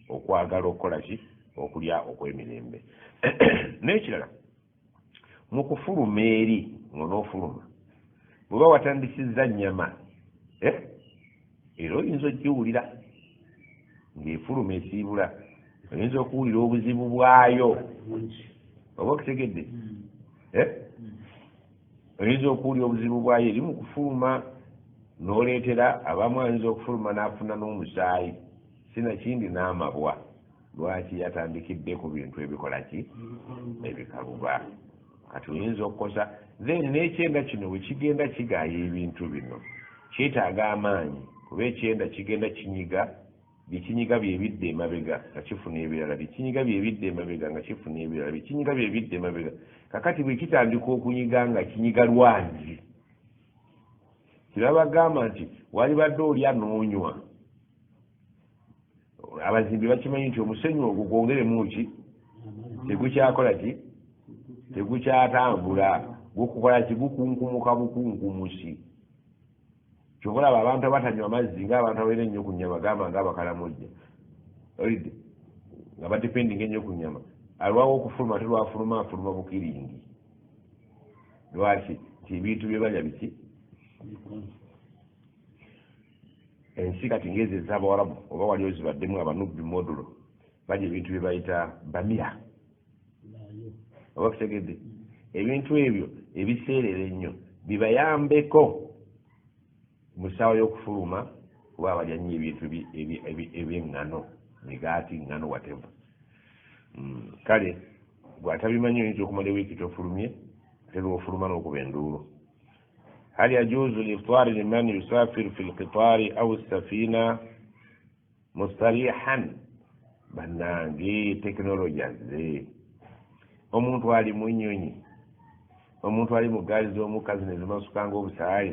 okwagala okukola ki okulya okw'emirembe n'ekirala mu kufuluma eri ng'onoofuluma bw'oba watandisizza nnyama era oyinza ogiwulira ng'efuluma esiibula oyinza okuwulira obuzibu bwayo oba okutegedde oyinza okuwulira obuzibu bwayo eri mu kufuluma n'oleetera abamu ayinza okufuluma n'afuna n'omusaayi sinakindi n'amabwa lwaki yatandikidde ku bintu ebikola ki ebikaluba kati oyinza okukosa then n'ekyenda kino bwe kigenda kigaaya ebintu bino kyetaaga amaanyi kuba ekyenda kigenda kinyiga byekinyiga byebidde emabega nga kifuna ebirala byekinyiga byebidde emabega nga kifuna ebirala byekinyiga byebidde emabega kakati bwe kitandika okunyiga nga kinyiga lwangi kirabagamba nti wali badde olya n'onywa abazimbi bakimanyi nti omusenyu ogwo gwongeremu ki tegukyakola ki tegukyatambula gukukola ki gukunkumuka bukunkumusi kyokulaba abantu abatanywa amazzi ng'abantu abaira ennyo ku nnyama gamba ng'abakalamojja olidde nga badependinga ennyo ku nnyama alwawo okufuluma telwafuluma afuluma bukiringi lwaki nti ebintu bye balya biki ensi kati ngezi ez'abawarabu oba wali ozibaddemu abanubbi modulo balya ebintu bye bayita bamira oba kutegedde ebintu ebyo ebiseerera ennyo bibayambeko mu ssaawa y'okufuluma kuba abalya nnyo ebintu eby'eŋŋano migaati ŋŋano wateva kale bw'atabimanyi oyinza okumala ewiiki tofulumye ate lwofuluma n'okuba enduulu هل يجوز الإفطار لمن يسافر في القطار أو السفينة مستريحا بنانجي تكنولوجيا زي omuntu ali mu nnyonyi omuntu ali mu gaali z'omukazi ne zimasukanga obusaayi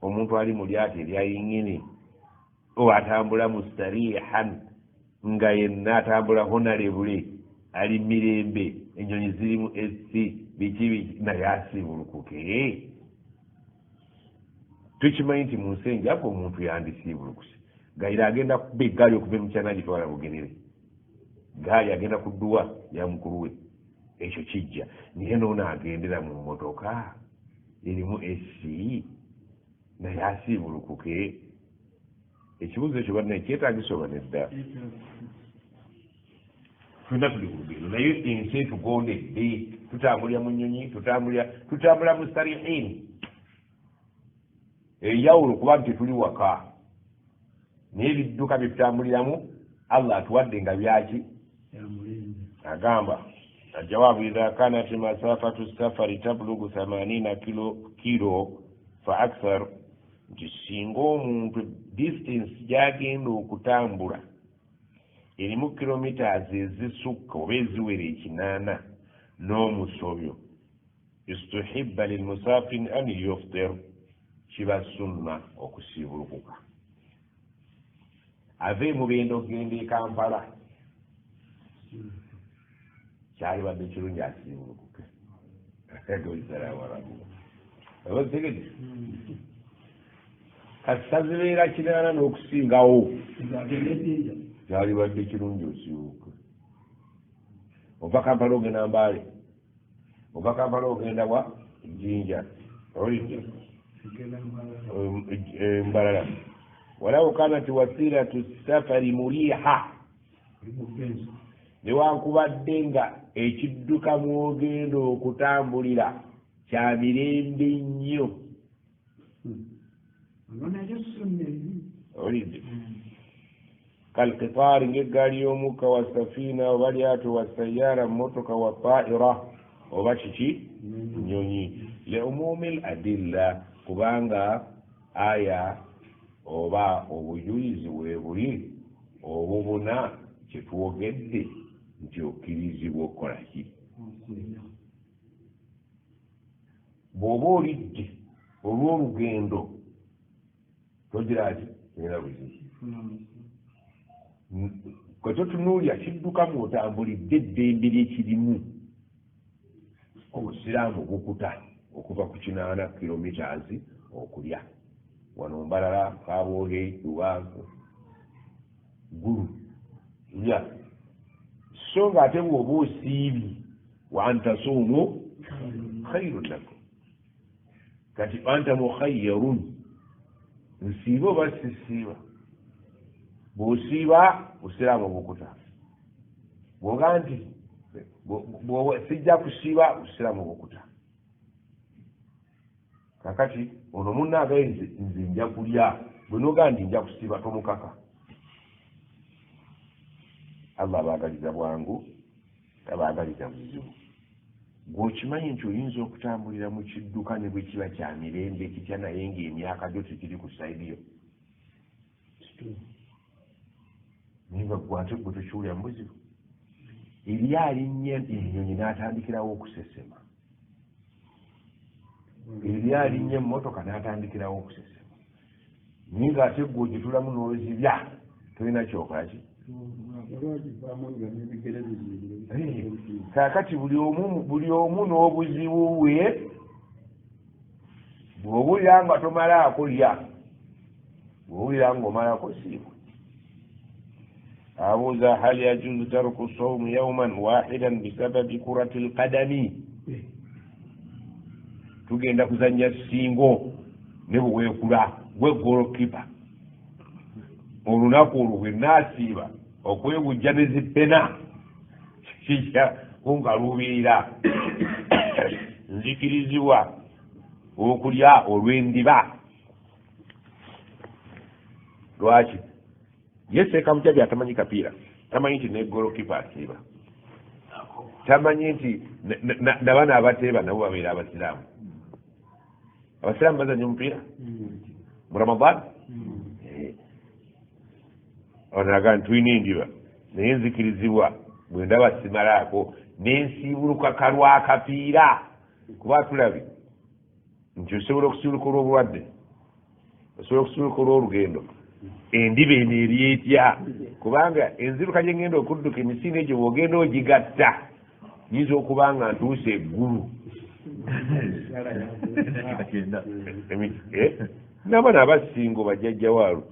omuntu ali mu lyato erya yingini atambula mustarihan nga yenna atambula honorable ali mirembe ennyonyi zirimu esi biki naye asiibulukuke tukimanyi nti mu nsenyi ako omuntu yandisiibulukuse gayira agenda kuba eggaali okuva emukyana gitwala bugerere gaali agenda kudduwa ya mukulu we ekyo kijja naye noono agendera mu mmotoka erimu esi naye asiibulukuke ekibuzo ekyo bannaye kyetaagisa oba nedda fenna tuli ku lugendo naye ensi etugondedde tutambulira mu nnyonyi tutambula mu starihin enjawulo kuba nti tuli waka naye ebidduka bye tutambuliramu allah atuwadde nga byaki agamba الجواب إذا كانت مسافة السفر تبلغ 80 كيلو فأكثر jisingo omuntu distance gyagenda okutambula erimu kilometers ezisukka oba eziwera 8 n'omusobyo istuhibba lilmusafin an yuftir kiba sunna okusiibulukuka ave mubendo okugenda e Kampala kyali badde kirungi asiibulukuke obategedde kasazibeera 8 n'okusingawo kyali badde kirungi osiibuke ova Kampala ogenda Mbale ova Kampala ogenda wa Jinja olidde Mbalala walaw kanat wasilatu safari muriha newankubadde nga ekidduka mwogenda okutambulira kya mirembe nnyo olidde kalqitaari ng'eggaali y'omukka wa safina oba lyato wa sayyaara motoka wa ta'ira oba kiki nyonyi leumumi l adilla kubanga aya oba obujulizi weebuli obubuna kyetwogedde nti okkirizibwa okukola ki bw'oba olidde olw'olugendo togira ti era buzibu kwetotunuulya kiddukamu otambulidde eddembe lyekirimu obusiraamu bukuta okuva ku 8 kilometers okulya wano mbalala kaboohe luwanvu gulu lya so nga ate bw'oba osiibye wa antasuumu khairun lakum kati anta mukhayyarun nsiiba oba sisiiba bw'osiiba busiraamu bukuta bw'oga nti sijja kusiiba busiraamu bukuta kakati ono munnagaye nze nja kulya bwe noga nti nja kusiiba tomukaka allah abaagaliza bwangu tabaagaliza buzibu gweokimanyi nti oyinza okutambulira mu kidduka ne bwe kiba kya mirembe kitya naye ng'emyaka gyo tekiri ku sayidiyo naye nga gwate gwe tokiwulira mu buzibu eri alinnya ennyonyi n'atandikirawo okusesema eri alinnya emmotoka n'atandikirawo okusesema naye ng'ate gwe ogitulamu n'ozibya tolina kyokolaki kakati buli omu n'obuzibu bwe bw'owulira nga tomalaako lya bw'owulira ng'omalako siibwe abuuza hal yajuzu taruku sawmu yawman wahidan bisababi kurati lqadami tugenda kuzanya singo ne bweweekula gwegolokipa olunaku olwo bwenaasiiba okwebujja ne zipena kijja kungaluubirira nzikirizibwa okulya olw'endiba lwaki yeseeka mujabi atamanyi kapiira tamanyi nti negolokipa asiiba tamanyi nti nabana abateeba nabo babeera abasiraamu abasiraamu bazanya omupiira mu ramadan onaga ntulina endiba naye nzikirizibwa bwe ndaba simalaako nensiibuluka kalwa kapiira kuba tulabe nti osobola okusiibuluka olw'obulwadde osobola okusiibuluka olw'olugendo endiba eno eri etya kubanga enziruka gye ngenda okudduka emisinde egyo bw'ogenda ogigatta nyinza okuba nga ntuuse eggulu nabana abasinga bajjajja waalo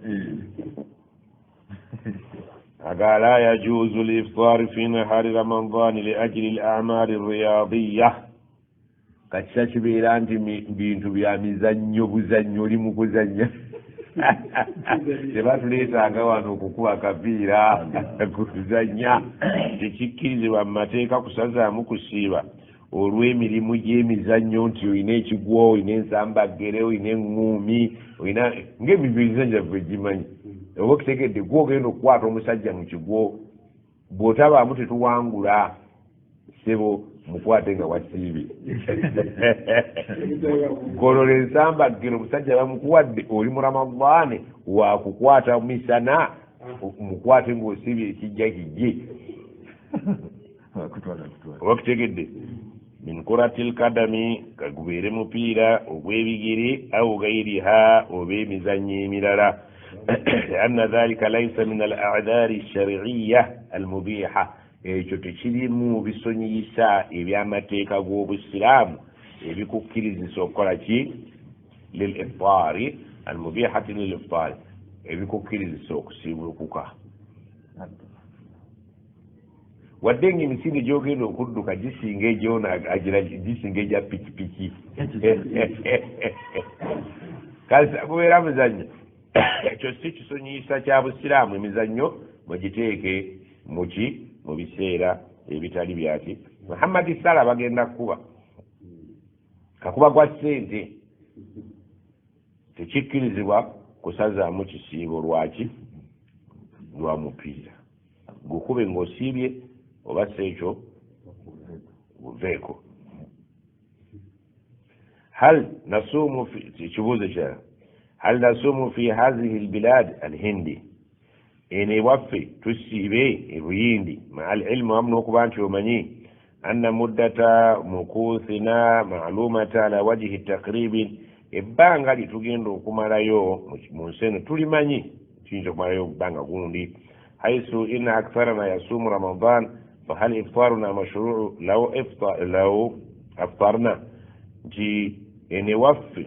aga la yajuzu liftari fi nahari ramadani li ajli al-a'mali riyadiya kakisa kibeera nti bintu bya mizannyo buzannyo oli mu kuzannya tebatuleetanga wano okukuba kapiira kuzannya tekikkirizibwa mu mateeka kusazaamu kusiiba olw'emirimu gy'emizannyo nti olina ekigwo olina ensambagere olina eŋŋuumi olina ng'emirimu emizannyo gyaffe gimanyi oba okitegedde gwe ogenda okukwata omusajja mu kigwo bw'otabaamu tetuwangula sebo mukwate nga wasiibye golola ensambagero omusajja bamukuwadde oli mu ramadaani wakukwata misana mukwate ng'osiibye ekijja kijje oba kitegedde min kurati lkadami kagubeere mupiira ogw'ebigere au gairiha oba emizannyo emirala lianna dhalika laisa min al a'dhari lshariiya almubiha ekyo tekirimu bisonyiyisa ebyamateeka g'obusiraamu ebikukkirizisa okukola ki lil iftaari almubihati lil iftaari ebikukkirizisa okusiibulukuka wadde ng'emisinde gy'ogenda okudduka gisinga egyona agira gisinga egya pikipiki kasi gubeera muzannyo ekyo si kisonyiyisa kya busiraamu emizannyo mwegiteeke muki mu biseera ebitali byati muhammadi sala bagenda kukuba kakuba gwa ssente tekikkirizibwa kusazaamu kisiibo lwaki lwa mupiira gukube ng'osiibye oba si ekyo guveeko. hal nasumu kibuuzo kirala hal nasumu fi hadhihi albilad alhindi eno ewaffe tusiibe ebuyindi maa alilmu wamu n'okuba nti omanyi anna muddata mukuthina maalumata ala wajihi takribi ebbanga litugenda okumalayo mu nsi eno tulimanyi tuyinza okumalayo ebbanga gundi haisu inna aktharana yasumu ramadan fahal iftaruna mashruu law aftarna nti eno ewaffe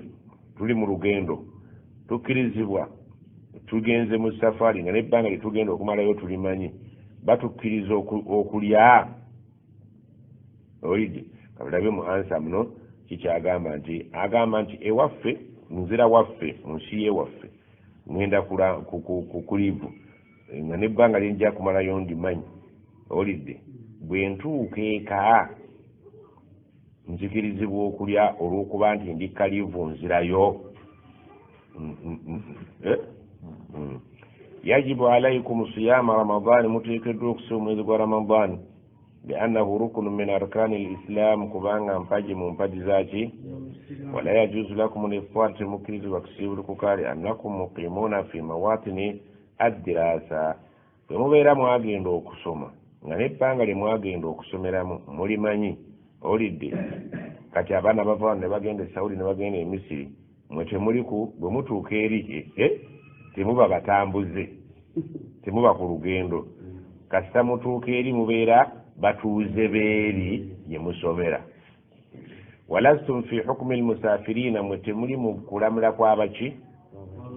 tuli mu lugendo tukkirizibwa tugenze mu safari nga nebbanga litugenda okumalayo tulimanyi batukkiriza okulya olidde kabulabe mu ansa muno kikyagamba nti agamba nti ewaffe nzira waffe munsi yewaffe ngenda kulivu nga nebbanga linja kumalayo ndimanyi olidde bwe ntuuka eka nzikirizibwa okulya olw'okuba nti ndi kalivu nzirayo. yajibu alaikum siyama ramadani muteekeddwa okusiba omwezi gwa ramadani liannahu rukunu min arkani lislam kubanga mpaji mu mpaji zaki wala yajuzu lakum liftar temukkirizibwa kusiibulukuka liannakum muqimuna fi mawatini addirasa bwe mubeera mwagenda okusoma nga nebbanga lye mwagenda okusomeramu mulimanyi olidde kati abaana bava ne bagenda e Saudi ne bagenda e Misiri mwe temuliku bwe mutuuka eri temuba batambuze temuba ku lugendo kasita mutuuka eri mubeera batuuze beeri gye musomera. walastum fi hukumi almusafirina mwe temuli mu kulamula kw'abaki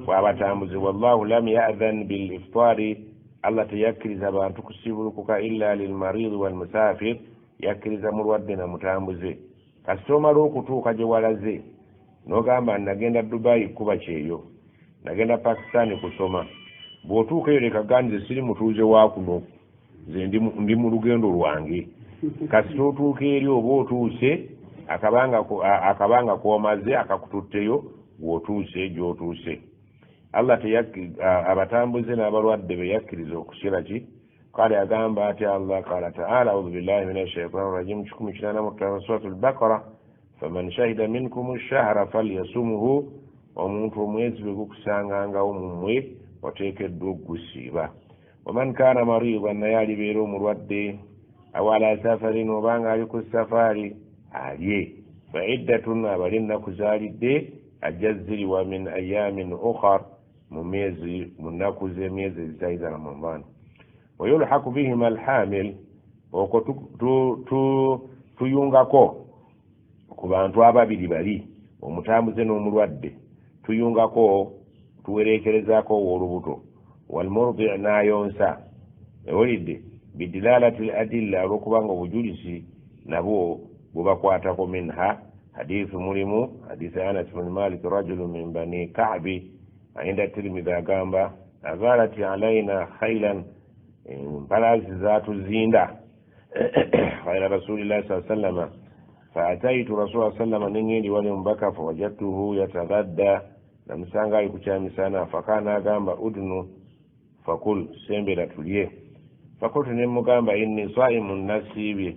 kw'abatambuze. wallahu lam ya'dhan bil iftari allah teyakkiriza abantu kusiibulukuka illa lilmaridi walmusafir yakkiriza mulwadde na mutambuze. kasita omala okutuuka gye walaze n'ogamba nagenda Dubai kuba kyeyo nagenda Pakistan kusoma bw'otuuka eyo leka gandize siri mutuuze waakuno nze ndi mu lugendo lwange. kasita otuuka eri oba otuuse akabanga k'omaze akakututteyo bw'otuuse gy'otuuse. allah abatambuze n'abalwadde beyakkiriza okusira ki kale agamba ati allah qala ta'ala audhu billahi min ashaitani rajim 85 surat al-baqara faman shahida minkum ash-shahra falyasumhu omuntu omwezi bwe gukusangangawo mumwe oteekeddwa okugusiiba. waman kana maridan naye alibeera omulwadde aw ala safarin obanga ali ku safaari alye fa iddatun abali ennaku zaalidde ajjazziriwa min ayamin ukhar mu nnaku z'emyezi ezitayiza ramadan. wayulhaku bihim alhamil okwo tuyungako ku bantu ababiri bali omutambuze n'omulwadde tuyungako tuwereekerezaako ow'olubuto walmurdi n'ayonsa ewulidde bidilalati adilla olw'okubanga obujulizi nabwo bubakwatako minha hadithu mulimu hadithi anas bin malik rajulu min bani ka'bi ainda tirmidhi agamba azalati alaina khailan mpalazi zatuzinda khayra rasulillahi saa sallama faataitu rasula sallama ningendi wali mubaka fawajadtuhu yatagadda namusanga ali kukyamisana fakana agamba udnu fakul sembera tulye fakultu nemugamba inni saimun nasibi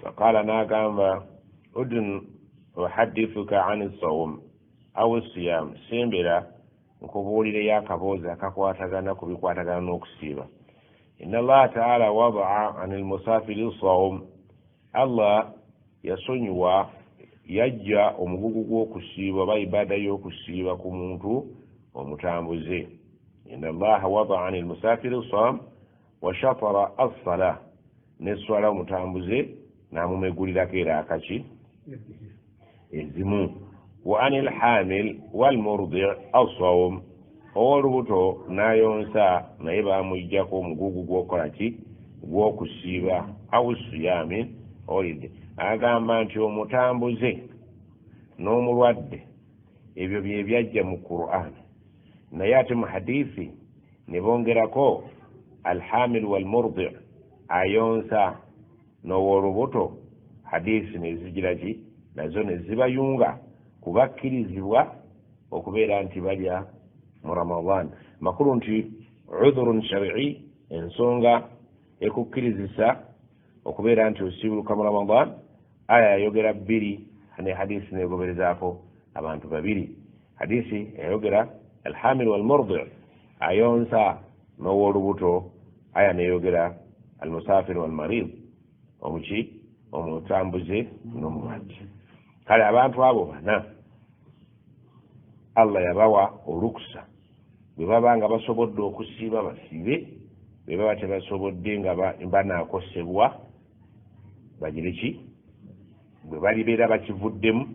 fakala nagamba udnu uhadithuka ani sawm aw siyam sembera nkubuulireyo akaboozi akakwatagana ku bikwatagana n'okusiiba. inna allaha taala wadaa an almusafiri sawm allah yasonyiwa yajja omugugu gw'okusiiba oba ibada y'okusiiba ku muntu omutambuze. inna allaha wadaa an almusafiri sawm wa shatara as-sala n'esswala omutambuze n'amumegulirako era akaki ezimu. wa an alhamil walmurdi as-sawm ow'olubuto n'ayonsa naye baamuggyako omugugu gw'okola ki gw'okusiiba aw siyami olidde agamba nti omutambuze n'omulwadde ebyo bye byajja mu Qur'an naye ate mu hadithi ne bongerako alhamil walmurdi ayonsa n'ow'olubuto hadithi ne zigira ki nazo ne zibayunga kubakkirizibwa okubeera nti balya mu ramadan makulu nti udhurun shar'i ensonga ekukkirizisa okubeera nti osiibuluka mu ramadan aya yayogera bbiri ne hadisi negoberezaako abantu babiri hadisi yayogera alhamil walmurdi ayonsa n'owolubuto aya neyogera almusafir walmarid omutambuze n'omulwadde kale abantu abo bana allah yabawa olukusa bwe baba nga basobodde okusiiba basiibe bwe baba tebasobodde nga banakosebwa bagire ki bwe balibeera bakivuddemu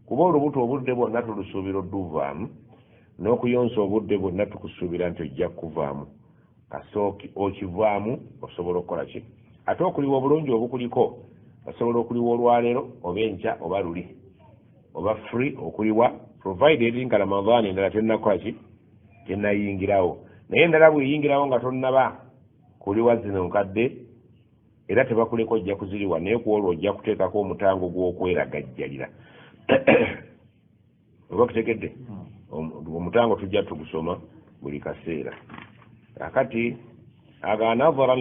kuba olubuto obudde bwonna tulusuubira odduvaamu n'okuyonsa obudde bwonna tukusuubira nti ojja kuvaamu kasooki okivaamu osobola okukola ki ate okuliwa obulungi obukuliko osobola okuliwa olwaleero oba enkya oba luli oba free okuliwa provided nga ramadan endala tennakola ki tennayingirawo naye endala bweyingirawo nga tonnaba kuliwa zino nkadde era tebakuleka ojja kuziriwa naye kuolwo ojja kuteekako omutango gw'okweragajjalira oba kutegedde omutango tujja tugusoma buli kaseera akati aga nadharan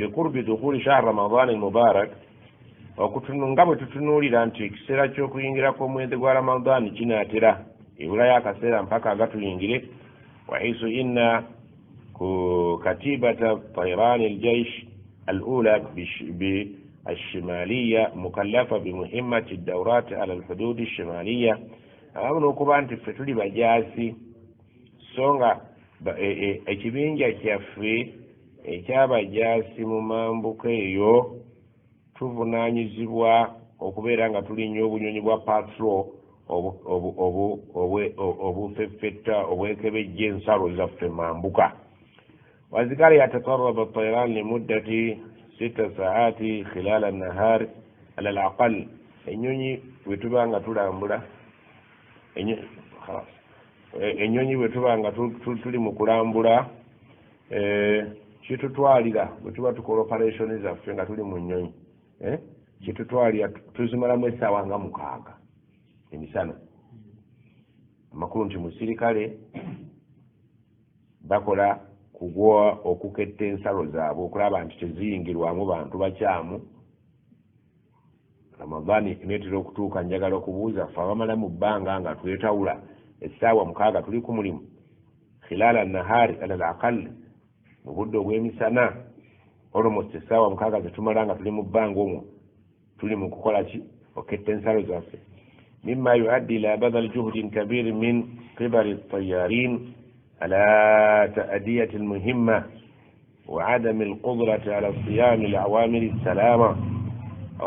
liqurbi dukhuli shahr ramadan almubarak nga bwe tutunuulira nti ekiseera ky'okuyingirako omwezi gwa ramadan kinaatera ebulayo akaseera mpaka agatuyingire wahaisu inna ku katibata tayran aljaish الأولى بالشمالية مكلفة بمهمة الدورات على الحدود الشمالية أقول لكم أنت فتولي بجاسي سونغا ekibinja kyaffe ekyabajasi mu mambuka eyo tuvunaanyizibwa okubeera nga tulinnya obunyonyi bwa patro obufeffetta obwekebejja ensalo zaffe mambuka وذكر يتطرب الطيران لمدة 6 ساعات خلال النهار على الأقل enyonyi bwetubanga tulambula enyonyi bwetubanga tuli mu kulambula kitutwalira bwetuba tukola operation zaffe nga tuli mu nnyonyi kitutwalira tuzimalamu essaawa nga 6 emisana amakulu nti musirikale bakola kugwa okuketta ensalo zaabwe okulaba nti teziyingirwamu bantu bakyamu ramadani netera okutuuka njagala okubuuza ffe abamala mu bbanga nga twetawula essaawa 6 tuli ku mulimu khilala nahari ala alaqal mu budde obw'emisana almost essaawa 6 zetumala nga tuli mu bbanga omwo tuli mu kukola ki oketta ensalo zaffe mimma yuaddi ila badal juhdin kabir min qibali الطيارين على تأدية المهمة وعدم القدرة على الصيام لعوامل السلامة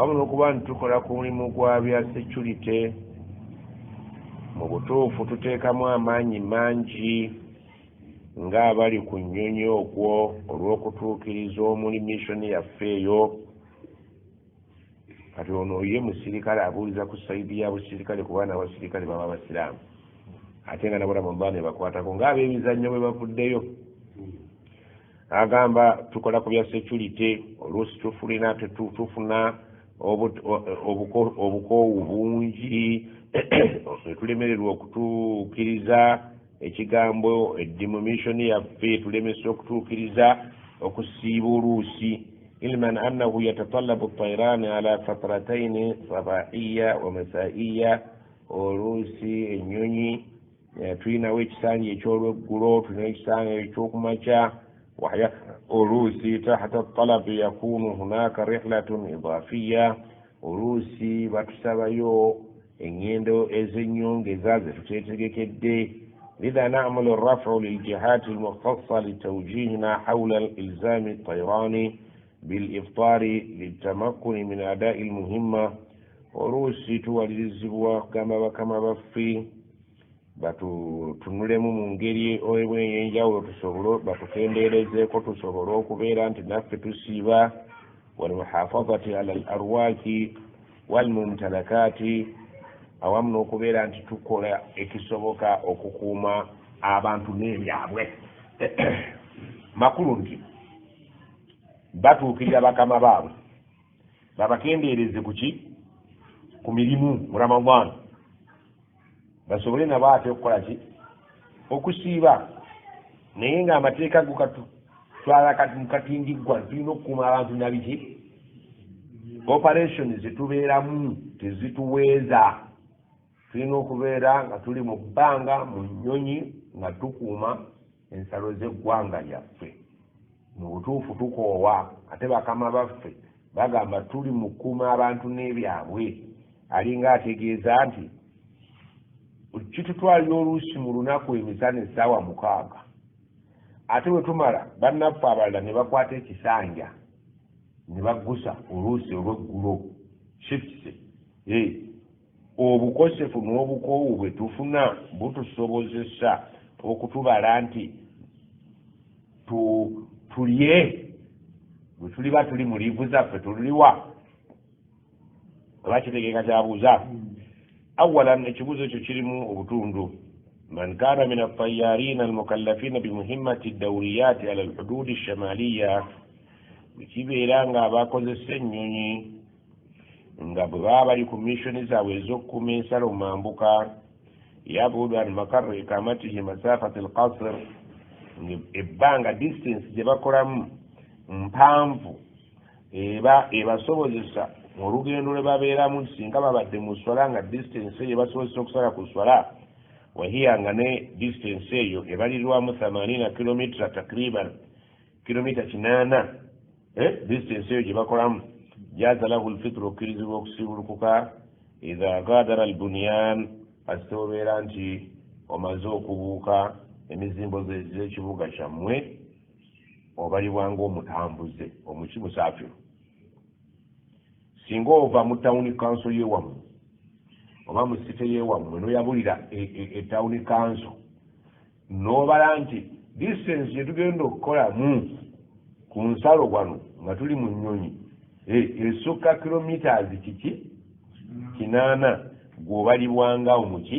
أمن كبان تكركم لمقوابيا security mu butuufu tuteekamu amaanyi mangi ng'abali ku nnyonyi okwo olw'okutuukiriza omuli missoni yaffe eyo kati ono ye musirikale abuuliza ku saidi ya busirikale ku baana abasirikale baba abasiraamu ate nga nabo ramadani bakwatako ng'ab'ebizannyo bwe bavuddeyo agamba tukola ku bya security oluusi tufuna obukoowu bungi tulemererwa okutuukiriza ekigambo eddimu missoni yaffe tulemesa okutuukiriza okusiiba oluusi ilman annahu yatatallabu الطيران على فترتين صباحية ومسائية oluusi ennyonyi tulinawo ekisanja ekyolweggulo tulina ekisanja ekyokumakya oluusi tahta الطلب يكون هناك رحلة إضافية oluusi batusabayo engendo ez'ennyongeza ze tuteetegekedde لذا نعمل الرفع للجهات المختصة لتوجيهنا حول الإلزام الطيراني بالإفطار للتمكن من أداء المهمة oluusi tuwalirizibwa kama baffe batutunulemu mu ngeri ey'enjawulo tusobole batukendeerezeeko tusobole okubeera nti naffe tusiiba walmuhafazati ala al arwaaki walmumtalakaati awamu n'okubeera nti tukola ekisoboka okukuuma abantu n'ebyabwe makulu nti batuukirira bakama baabwe babakendeereze ku ki ku mirimu mu ramadan basobole nabo ate okukola ki okusiiba naye ng'amateeka twala mukatindiggwa tulina okukuuma abantu nabiki operation zetubeeramu tezituweeza tulina okubeera nga tuli mu bbanga mu nnyonyi nga tukuuma ensalo z'eggwanga lyaffe mu butuufu tukoowa ate bakama baffe bagamba tuli mu kukuuma abantu n'ebyabwe alinga ategeeza nti kitutwalira oluusi mu lunaku emisana essaawa 6 ate bwe tumala bannaffe abalala ne bakwata ekisanja ne baggusa oluusi olw'eggulo shifts obukosefu n'obukoowu bwe tufuna butusobozesa okutubala nti tulye bwe tuliba tuli mu liivu zaffe tuliwa oba kitegeeka kyabuuza awalan ekibuuzo ekyo kirimu obutundu man kana min altayarina almukallafina bimuhimmati dawriyati ala alhududi alshamaliya bwekibeera nga abakozesa ennyonyi nga bwe baba bali ku missioni zaabwe ez'okukuma ensalo mu mambuka yabudu an makarra ikamatihi masafati alqasr ebbanga distance gye bakolamu mpanvu ebasobozesa olugendo lwe babeeramu singa babadde mu swala nga distance eyo basobozesa okusala ku swala wahiya nga ne distance eyo ebalirwamu 80 kilomita takriban kilomita 8 distance eyo gye bakolamu jaza lahu lfitru okkirizibwa okusiibulukuka idha gadara albunyan kasita obeera nti omaze okubuuka emizimbo z'ekibuga kyammwe obalibwanga omutambuze omuki musaafiru singa ova mu tawuni kanso yewammwe oba mu site yewammwe noyabulira etawuni kanso nobala nti distance gyetugenda okukolamu ku nsalo wano nga tuli mu nnyonyi esukka kilometers kiki 8 gwobalibwanga omuki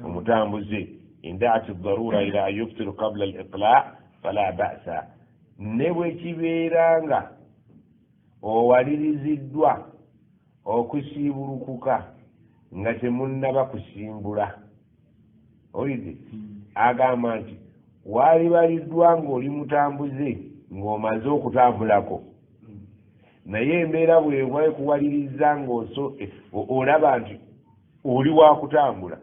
omutambuze indaati darura ila yuftiru qabla al-iqla' fala ba'sa ne bwekibeera nga owaliriziddwa okusiibulukuka nga temunnaba kusimbula olidde agamba nti walibaliddwa ng'oli mutambuze ng'omaze okutambulako naye embeera bwebwa ekuwaliriza ng'olaba nti oli wakutambula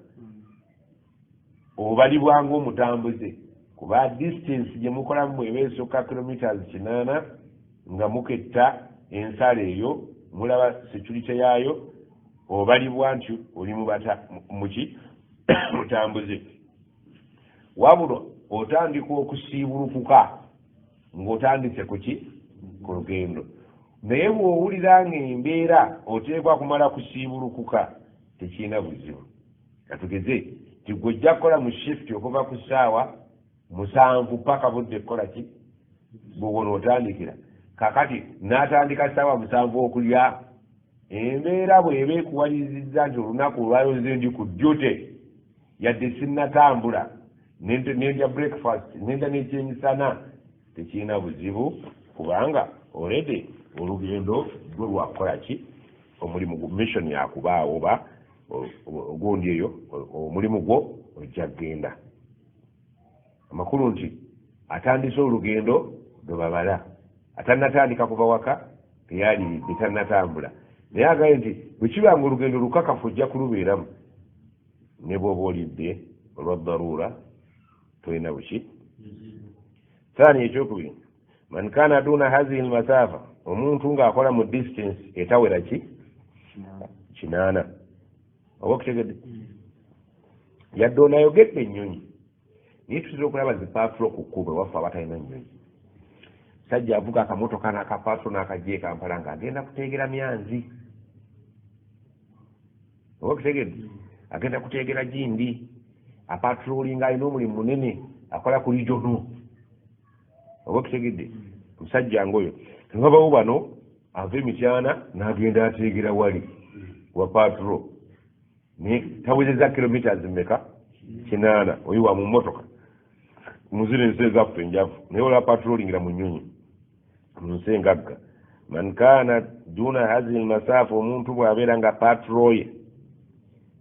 obalibwanga omutambuze kuba distance gye mukolamu bweba esukka kilometers 8 nga muketta ensalo eyo mulaba security yaayo obalibwa nti oli muki mutambuze wabula otandika okusiibulukuka ng'otandise kuki ku lugendo naye bw'owulira ng'embeera oteekwa kumala kusiibulukuka tekirina buzibu katugeze ti gwe ojja kukola mu shift okuva ku ssaawa 7 paka budde kukola ki bw'obona otandikira kakati n'atandika ssaawa 7 okulya embeera bw'eba ekuwalirizizza nti olunaku olwayoze ndi ku ddyote yadde sinnatambula nendya breakfast nenda n'ekyemisana tekirina buzibu kubanga already olugendo gwe lwakukola ki omulimu gu mission yakubaawo oba ogundi eyo omulimu gwo ojja kgenda amakulu nti atandise olugendo lwebabala atannatandika kuva waka teyaliyidde tannatambula naye agaye nti bwe kibanga olugendo lukakafu ojja kulubeeramu ne bw'oba olidde olwa darura tolina buki saani ekyokubiri man kana duna hazihi lmasafa omuntu ng'akola mu distance etawera ki 8 oba okutegedde yadde onayogedde ennyonyi naye tutera okulaba zipaatulo ku kkubo ewaffe abatalina nnyonyi sajja avuga akamotoka n'akapaatulo n'akajja Kampala ng'agenda kuteegera myanzi oba okutegedde agenda kuteegera Gindi apatulolinga alina omulimu munene akola ku lijono oba okutegedde omusajja ngoyo tebabawo bano ava emityana n'agenda ateegera wali wa patulo ne tawezeza kilometers mmeka 8 oyiwa mu motoka muzire ensi ezaffe enjavu naye olwa patulolingira mu nnyonyi mu nsi engagga man kana duna hazihi lmasafa omuntu bw'abeera nga patulo ye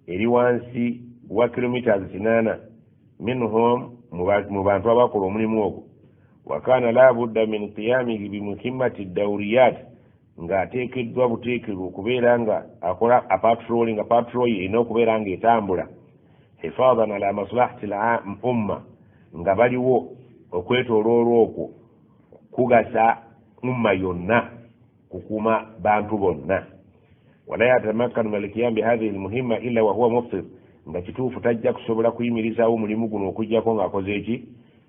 eri wansi wa kilometers 8 minhum mu bantu abakola omulimu ogwo wa kana la budda min qiyamihi bi muhimmati dawriyat nga ateekeddwa buteekerwa okubeera nga akola apatrol nga patrol erina okubeera nga etambula hifadan ala maslahati umma nga baliwo okwetooloola okwo kugasa umma yonna kukuuma bantu bonna wala yatamakkanu min alqiyam bihadhihi almuhimma illa wahuwa muftir nga kituufu tajja kusobola kuyimirizaawo omulimu guno okugjako ng'akoze eki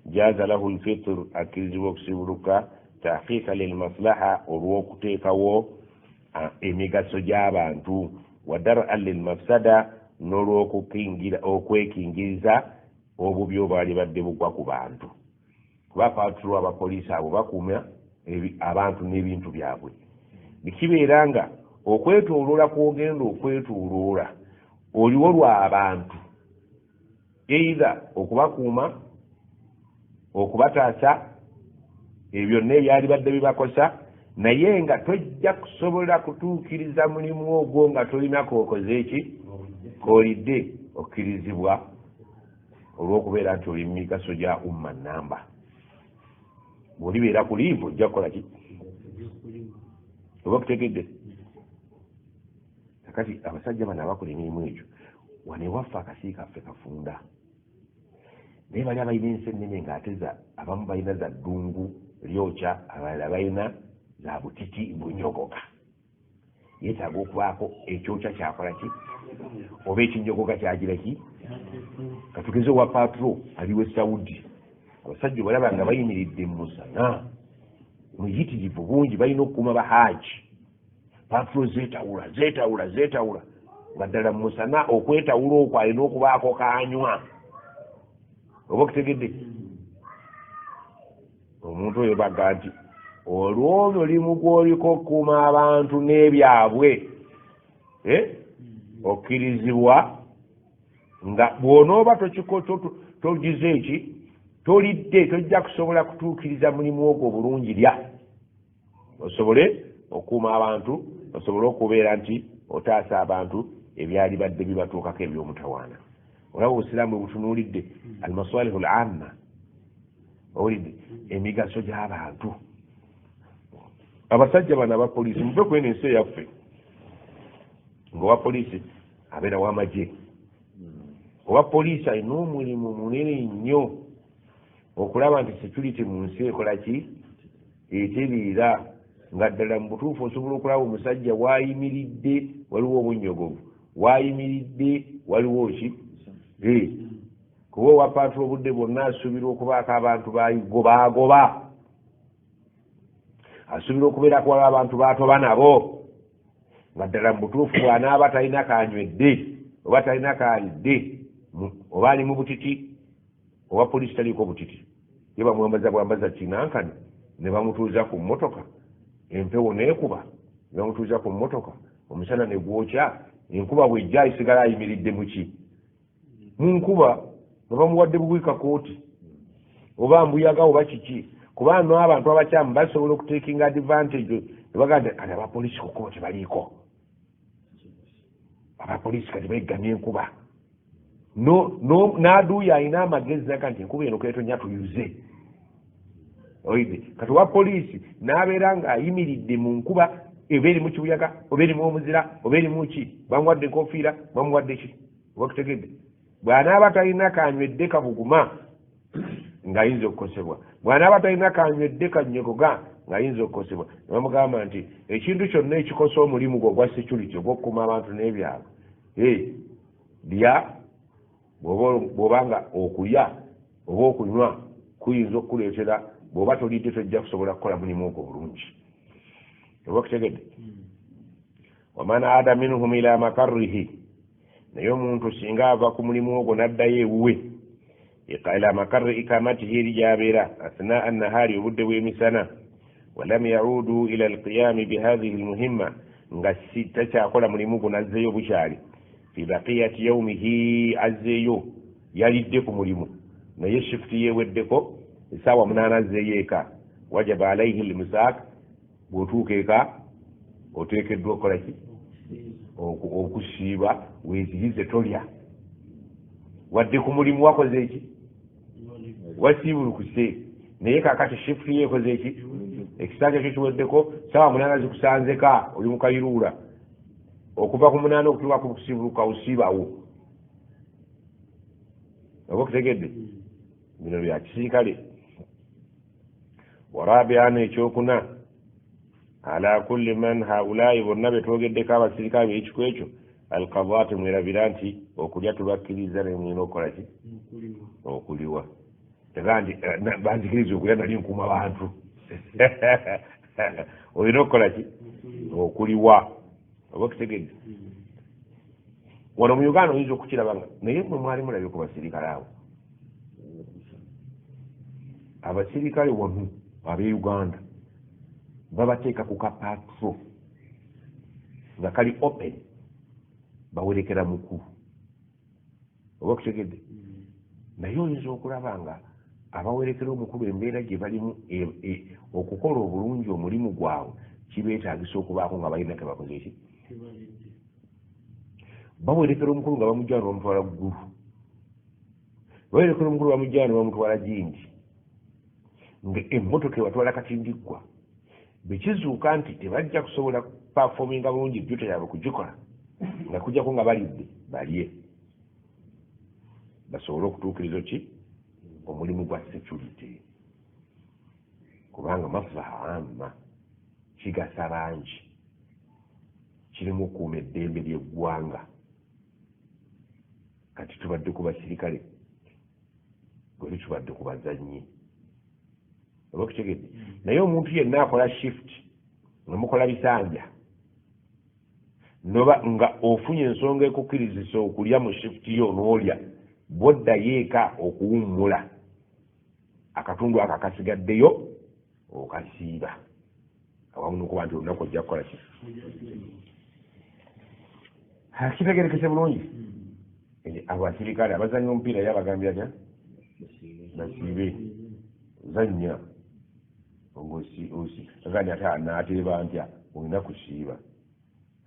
jaza lahu lfitr akkirizibwa okusibuluka tahqiqa lilmaslaha olw'okuteekawo emigaso gy'abantu wa dar'an lilmafsada n'olw'okwekingiriza obubi obwali badde bugwa ku bantu kuba patro abapoliisi abo bakuuma abantu n'ebintu byabwe nikibeera nga okwetooloola kwogenda okwetooloola oliwo lw'abantu eitha okubakuuma okubataasa ebyo byonna ebyali badde bibakosa naye nga tojja kusobola kutuukiriza mulimu ogwo nga tolina kookoze eki koolidde okkirizibwa olw'okubeera nti oli migaso gya umma namba bw'olibeera ku liivu ojja kukola ki oba okutegedde kakati abasajja bano abakola emirimu egyo wanewaffe akasii kaffe kafunda naye bali abalina ensennene ng'ateza abamu balina za ddungu lyokya abalala balina za butiti bunyogoga yeetaaga okubaako ekyokya kyakola ki oba ekinyogoga kyagira ki katugeze owa patro aliwo esawudi abasajja balaba nga bayimiridde mu musana muyitirivu bungi balina okukuuma bahaaji patro zeetawula nga ddala mu musana okwetawula okwo alina okubaako kanywa oba okutegedde omuntu oyo baga nti olw'omulimu gw'oliko okukuuma abantu n'ebyabwe okkirizibwa nga bw'onooba togize eki tolidde tojja kusobola kutuukiriza mulimu ogwo bulungi lya osobole okukuuma abantu osobole okubeera nti otaasa abantu ebyali badde bibatuukako eby'omutawaana olaba obusiraamu bwe butunuulidde almasalihu lamma owulidde emigaso gy'abantu abasajja bano abapoliisi muve kweno ensi eyaffe ng'owa poliisi abeera w'amagye owa poliisi alina omulimu munene nnyo okulaba nti security mu nsi ekola ki eteriira nga ddala mu butuufu osobola okulaba omusajja waayimiridde waliwo obunyogovu waayimiridde waliwo ki kuba owa patro obudde bwonna asuubirwa okubaako abantu baagoba asuubirwa okubeerako waliwo abantu baatoba nabo nga ddala mu butuufu bw'anaaba talina kanywedde oba talina kaalidde oba ali mu butiti owa poliisi taliiko butiti ye bamwambaza kinankani ne bamutuuza ku mmotoka empewo neekuba ne bamutuuza ku mmotoka omusana ne gwokya enkuba bw'ejja ayisigala ayimiridde muki mu nkuba nga bamuwadde bubwika kooti oba mbuyaga oba kiki kuba no abantu abakyamu basobola okutekinga advantage ne bagamba kati abapoliisi ku kooti baliiko abapoliisi kati begamya enkuba n'aduuyo alina amagezi naga nti enkuba eno ketonya tuyuze oide kati owa poliisi n'abeera ng'ayimiridde mu nkuba eba eri mu kibuyaga oba erimu omuzira oba erimu ki bamuwadde enkofiira bamuwadde ki oba kutegedde bw'anaaba talina kanywedde kabuguma ng'ayinza okukosebwa bw'anaaba talina kanywedde kanyogoga ng'ayinza okukosebwa ne bamugamba nti ekintu kyonna ekikosa omulimu gwo ogwa security ogw'okukuuma abantu n'ebyabwe lya bw'oba nga okulya oba okunywa kuyinza okukuleetera bw'oba tolidde tojja kusobola kukola mulimu ogwo bulungi oba kutegedde waman aada minhum ila makarrihi naye omuntu singa ava ku mulimu ogwo n'addayo ewuwe ila makarri ikamatihi eri gy'abeera asnaa annahaari obudde bw'emisana walam yaudu ila alqiyami bihadhihi almuhimma nga takyakola mulimu gwo n'azzeeyo bukyali fi baqiyati yaumihi azzeeyo yalidde ku mulimu naye shifuti yeeweddeko esaawa 8 azzeeyo eka wajaba alaihi lmusaak bw'otuuka eka oteekeddwa okukola ki okusiiba weeziyize tolya wadde ku mulimu wakoze eki wasiibulukuse naye kakati shift ye ekoze eki ekisanja kyo kiweddeko sawa 8 zikusanzeka oli mu kayiruula okuva ku 8 okutuuka ku kusiibuluka osiibawo oba okutegedde bino bya kisirikale warabiana ekyokuna ala kulli man haulai bonna betwogeddeko abasirikale beekiko ekyo alqadaati mwerabira nti okulya tubakkiriza nemwina okukola ki okuliwa banzikiriza okulya nali nkuuma bantu olina okukola ki okuliwa oba okutegedde wano mu Uganda oyinza okukirabanga naye mwe mwali mulabye ku basirikale abo abasirikale wano ab'e Uganda babateeka ku kapatro nga kali open bawerekera mukulu oba okutegedde naye oyinza okulaba nga abawerekera omukulu embeera gye balimu okukola obulungi omulimu gwabwe kibeetaagisa okubaako nga balina kebakoze eki bawerekera omukulu nga bamujjana bamutwala ggulu bawerekera omukulu bamujjana bamutwala jingi nga emmotoka ebatwala katindiggwa bekizuuka nti tebajja kusobola pafominga bulungi juta yaabwe kugikola nga kujjako nga balidde balye basobole okutuukiriza ki omulimu gwa security kubanga maslaha amma kigasa bangi kirimu okuuma eddembe ly'eggwanga kati tubadde ku basirikale gwe tubadde ku bazannyi oba okutegedde naye omuntu yenna akola shift nga mukola bisanja noba nga ofunye ensonga ekukkirizisa okulya mu shift yo n'olya bwoddayo eka okuwummula akatundu ako akasigaddeyo okasiiba awamu nokuba nti olunaku ojja kukola ki kitegerekese bulungi abasirikale abazanya omupiira ye abagambira nya basiibe zanya agani ate naateeba ntya olina kusiiba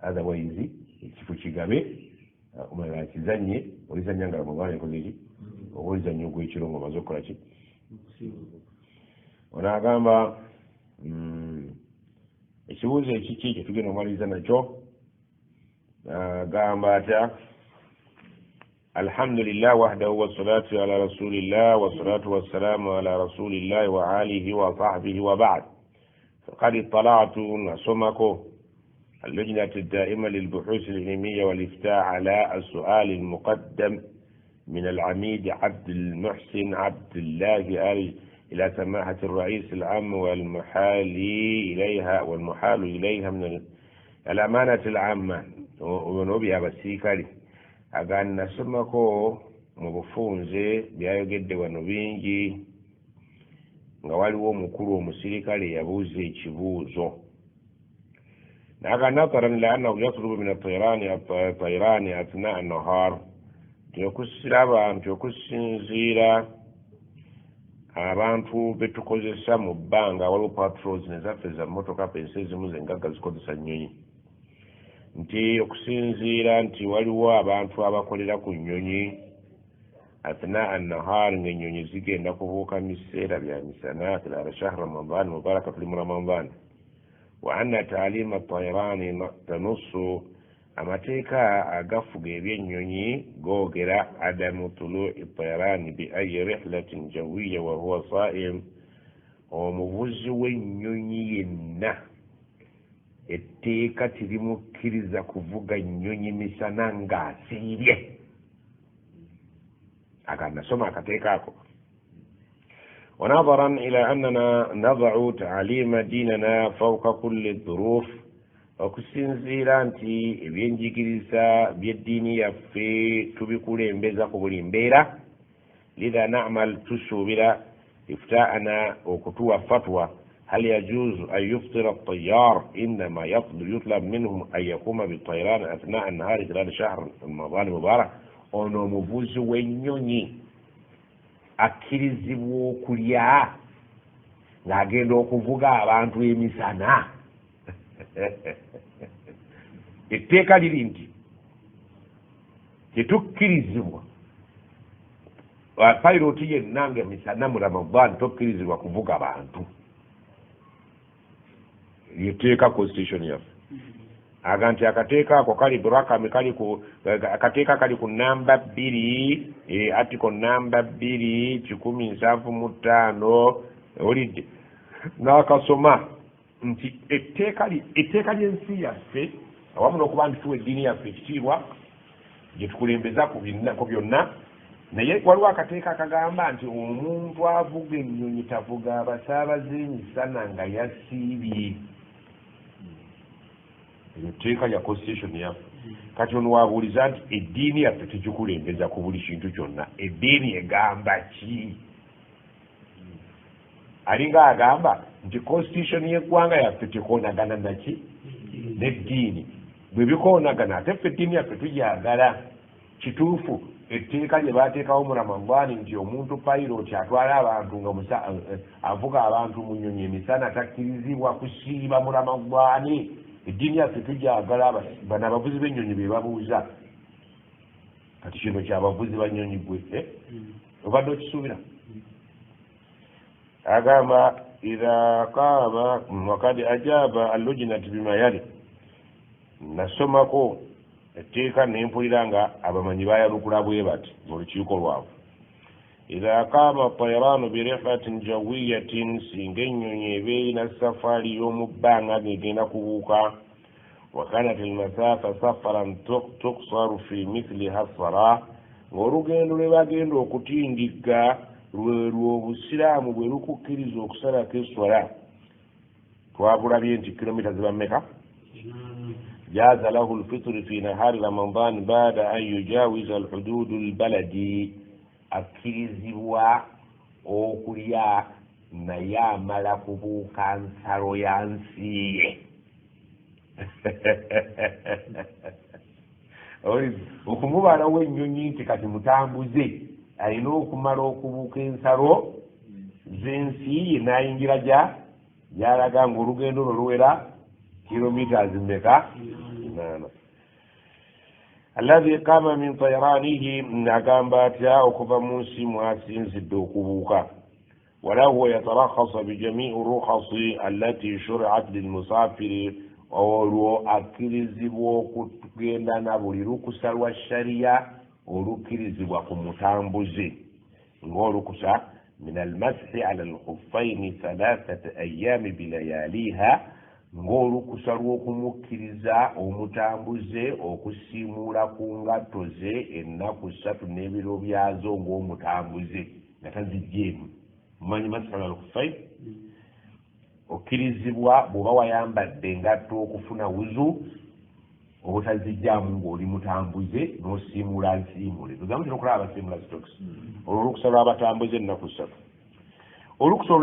otherwise ekifo kigabe omulala kizanye olizanya nga muganda ekoze eki oba olizanya ogwekiro nga omaze okukola ki onaagamba ekibuuzo ekiki kye tugenda omaliriza nakyo agamba atya alhamdulillah wahdahu wassalatu ala rasulillah wassalatu wassalamu ala rasulillah wa alihi wa sahbihi wa ba'd faqad ittala'tu nasomako اللجنة الدائمة للبحوث العلمية والإفتاء على السؤال المقدم من العميد عبد المحسن عبد الله إلى سماحة الرئيس العام والمحال إليها من الأمانة العامة ونوبيها بسيكالي أغان نسمكو مبفونزي بيايو جد ونوبينجي ngawaliwo mukulu omusirikale yabuuza ekibuuzo naga nazaran liannahu yatlubu min atayirani athnaa annahar tyokusira abantu okusinziira abantu betukozesa mu bbanga waliwo patrols nezaffe za mmotoka pensi ezimu zengagga zikozesa nnyonyi nti okusinziira nti waliwo abantu abakolera ku nnyonyi athnaa annahar ng'ennyonyi zigenda kubuuka mu biseera bya misana tilala shahr ramadan mubaraka tuli mu ramadan وأن تعليم الطيران تنص أمتيكا أغفق بينيوني غوغرا عدم طلوع الطيران بأي رحلة جوية وهو صائم ومفوز وينيوني etteeka tirimukkiriza kuvuga nnyonyi misana ng'asiibye akanasoma akateeka ako ونظرا إلى أننا نضع تعليم ديننا فوق كل الظروف okusinziira nti ebyenjigiriza by'eddiini yaffe tubikulembeza ku buli mbeera lidha na'mal tusuubira iftaana okutuwa fatwa hal yajuzu an yuftira at-tayyar innama yutlab minhum an yakuma bit-tayran athnaa an-nahari khilal shahr ramadan mubarak ono omuvuzi w'ennyonyi akkirizibwa okulya ng'agenda okuvuga abantu emisana etteeka liri nti tetukkirizibwa pilot yenna ng'emisana mu Ramadan tokkirizibwa kuvuga bantu. Yeteeka constitution yaffe aga nti akateeka ako kali Burakami akateeka kali ku namba 2 article namba 2 175 olidde n'akasoma nti etteeka ly'ensi yaffe awamu n'okuba nti tuwa eddiini yaffe ekitiibwa gye tukulembeza ku byonna, naye waliwo akateeka akagamba nti omuntu avuga ennyonyi tavuga abasaabaze emisana nga yasiibye. Etteeka lya constitution yaffe. Kati ono wabuuliza nti eddiini yaffe tegikulembeza ku buli kintu kyonna, eddiini egamba ki? Alinga agamba nti constitution y'eggwanga yaffe tekoonagana naki n'eddiini. Bwe bikoonagana ate ffe eddiini yaffe tugyagala. Kituufu etteeka lye baateekawo mu Ramadani nti omuntu pilot atwala abantu nga avuga abantu mu nnyonyi emisana takkirizibwa kusiiba mu Ramadani. Eddiini yaffe tugyagala. Bano abavuzi b'ennyonyi be babuuza kati kino kyabavuzi ba nnyonyi gwe obadde okisuubira? Agamba idha qama wakad ajaba allujnati bima yali. Nasomako etteeka nempulira nga abamanyi bayalukula bwe bati mu lukiiko lwabwe. Idha qama tayranu birihlatin jawiyatin, singa ennyonyi eba erina safaari y'omu bbanga ng'egenda kubuuka, wakanat almasafa safaran tuksaru fi mithliha sala, ng'olugendo lwe bagenda okutindigga lwelwo obusiraamu bwe lukukkiriza okusalako eswala. Twabulabye nti kilomita ziba mmeka? جاز له الفطر في نهار رمضان بعد أن يجاوز الحدود البلدي. Akkirizibwa okulya naye amala kubuuka nsalo ya nsi ye. Okumubalawo ennyonyi nti kati mutambuze alina okumala okubuuka ensalo z'ensi ye n'ayingira gy'alaga ng'olugendo lwo luwera kilomita zimmeka? 8. Alladhi qama min tayranihi, nagamba atya okuva mu nsi mwasinzidde okubuuka. Wala huwa yatarakhasa bijamii rukhasi allati shuri'at lilmusafiri, olwo akkirizibwa okugenda na buli lukusa lwa shariya olukkirizibwa ku mutambuze, ng'olukusa min almashi ala alkhuffaini 3 ayami bilayaliha, ng'olukusa lw'okumukkiriza omutambuze okusiimuula ku ngatto ze ennaku 3 n'ebiro byazo ng'omutambuze nga tazijjeemu. Mumanyi masala al-khuffayn? Okkirizibwa bw'oba wayambadde engatto okufuna wuzu obutazijjaamu ng'oli mutambuze n'osiimuula nsiimule. Tugambo kino okulaba abasiimula stocks. Olwo olukusa lw'abatambuze ennaku 3. Olukusa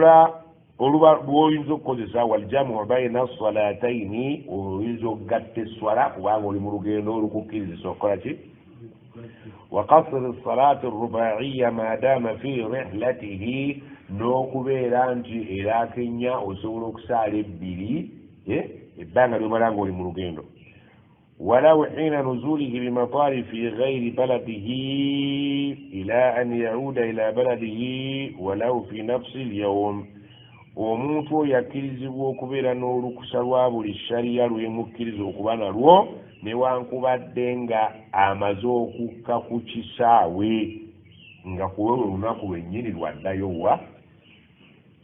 oluba lw'oyinza okukozesa waljamu bayina salataini, oyinza okugatta esswala kubanga oli mu lugendo olukukkirizisa okukola ki? Wa qasri salati rubaiya madama fi rihlatihi, n'okubeera nti erakenya osobola okusaala 2 ebbanga ly'omala ng'oli mu lugendo. ولو حين نزوله بمطار في غير بلده إلى أن يعود إلى بلده ولو في نفس اليوم. Omuntu yakkirizibwa okubeera n'olukusa lwa buli shariya lwemukkiriza okuba nalwo newankubadde nga amaze okukka ku kisaawe nga kuwe olunaku lwennyini lwaddayo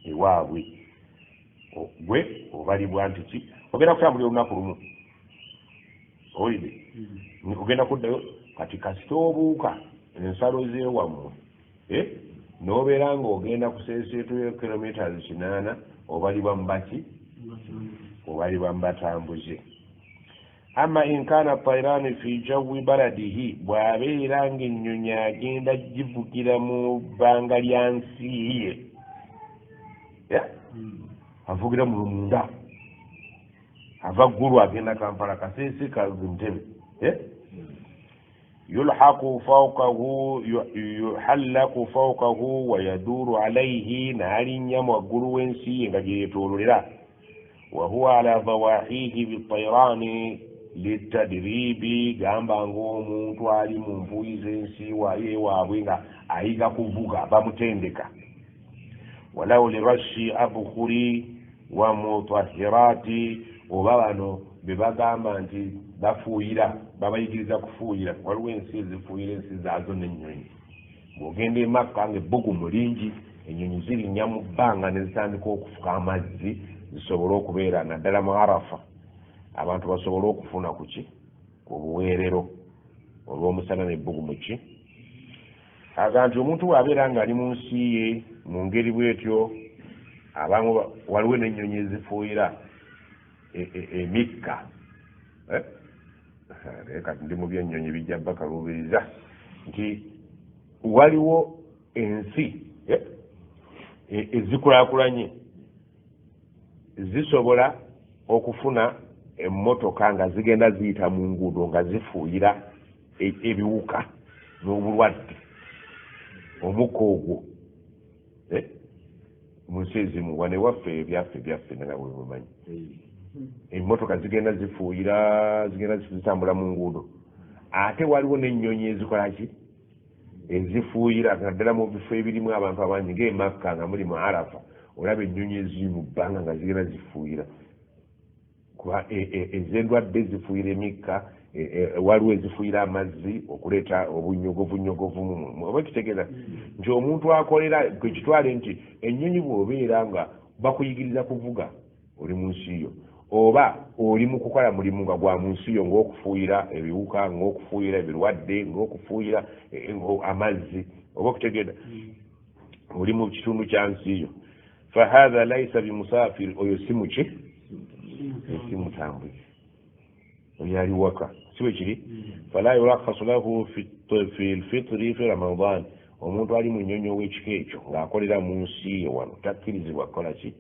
ewaabwe. Gwe obalibwa nti ki? Ogenda kutambulira olunaku lumu, owulidde, ogenda kuddayo kati kasita obuuka ensalo z'ewammwe n'obeera ng'ogenda ku seeseeto ya kilomita 8, obalibwa mu baki? Obalibwa mu batambuze. Amma in kana tayrani fi jawi baladihi, bw'abeera ng'ennyonyi agenda givugira mu bbanga lya nsi ye, avugira mu munda, ava ggulu agenda Kampala, Kasese, Ntebe, يحلق فوقه ويدور عليه نهارين وقلو وينسي غجيتول لله وهو على ضواحيه بالطيران litadiribi gamba ng'omuntu ali mu mbuyi z'ensi waabwe nga ayiga kuvuga bamutendeka walaw lirashi abukhuri wa mutahhirati oba bano be bagamba nti bafuuyira babayigiriza kufuuyira waliwo ensi ezifuuyira ensi zaazo n'ennyonyi bw'ogenda e Makka ng'ebbugumu lingi ennyonyi zirinnya mu bbanga ne zitandika okufuka amazzi zisobole okubeera naddala mu Arafa abantu basobole okufuna ku ki ku buweerero olw'omusana n'ebbugumu ki aga nti omuntu bw'abeera ng'ali mu nsi ye mu ngeri bw'etyo abamu waliwo n'ennyonyi ezifuuyira emikka kati ndi mu by'ennyonyi bijja bakaluubiriza nti waliwo ensi ezikulaakulanye zisobola okufuna emmotoka nga zigenda ziyita mu nguudo nga zifuuyira ebiwuka n'obulwadde omukka ogwo mu nsi ezimu wane waffe ebyaffe naga bwe bumanyi emmotoka zigenda zifuuyira zigenda zitambula mu nguudo ate waliwo n'ennyonyi ezikola ki ezifuuyira naddala mu bifo ebirimu abantu abangi ng'emakka nga muli mu Arafa olaba ennyonyi eziri mu bbanga nga zigenda zifuuyira kuba ez'endwadde zifuuyira emikka waliwo ezifuuyira amazzi okuleeta obunnyogovu oba kitegeeza nti omuntu akolera kwekitwale nti ennyonyi bw'obeera nga bakuyigiriza kuvuga oli mu nsi yo oba oli mu kukola mulimu nga gwa mu nsi yo ng'okufuuyira ebiwuka ng'okufuuyira ebirwadde ng'okufuuyira amazzi oba okutegeeza oli mu kitundu kya nsi yo fahatha laisa bimusafiri oyo si muki si mutambuzi oyo ali waka si bwe kiri fala yurakhasu lahu fi lfitri fi ramadan omuntu ali mu nnyonyi ow'ekika ekyo ng'akolera mu nsi ye wano takkirizibwa kukola ki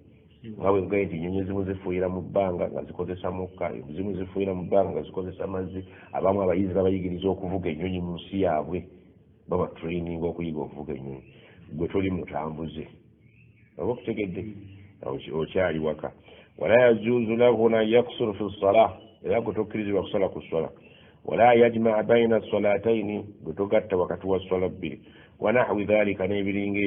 nga bwe ngaye nti ennyonyi ezimu zifuuyira mu bbanga nga zikozesa mukka ezimu zifuuyira mu bbanga nga zikozesa amazzi abamu abayizi babayigiriza okuvuga ennyonyi mu nsi yaabwe baba training okuyiga okuvuga ennyonyi gwe toli mutambuze oba okutegedde okyali waka wala yajuzu lahu an yaksuru fi lsalah era gwe tokkirizibwa kusala ku swala wala yajmaa baina salataini gwe togatta wakati wa swala bbiri wanahwi dhalika n'ebiringa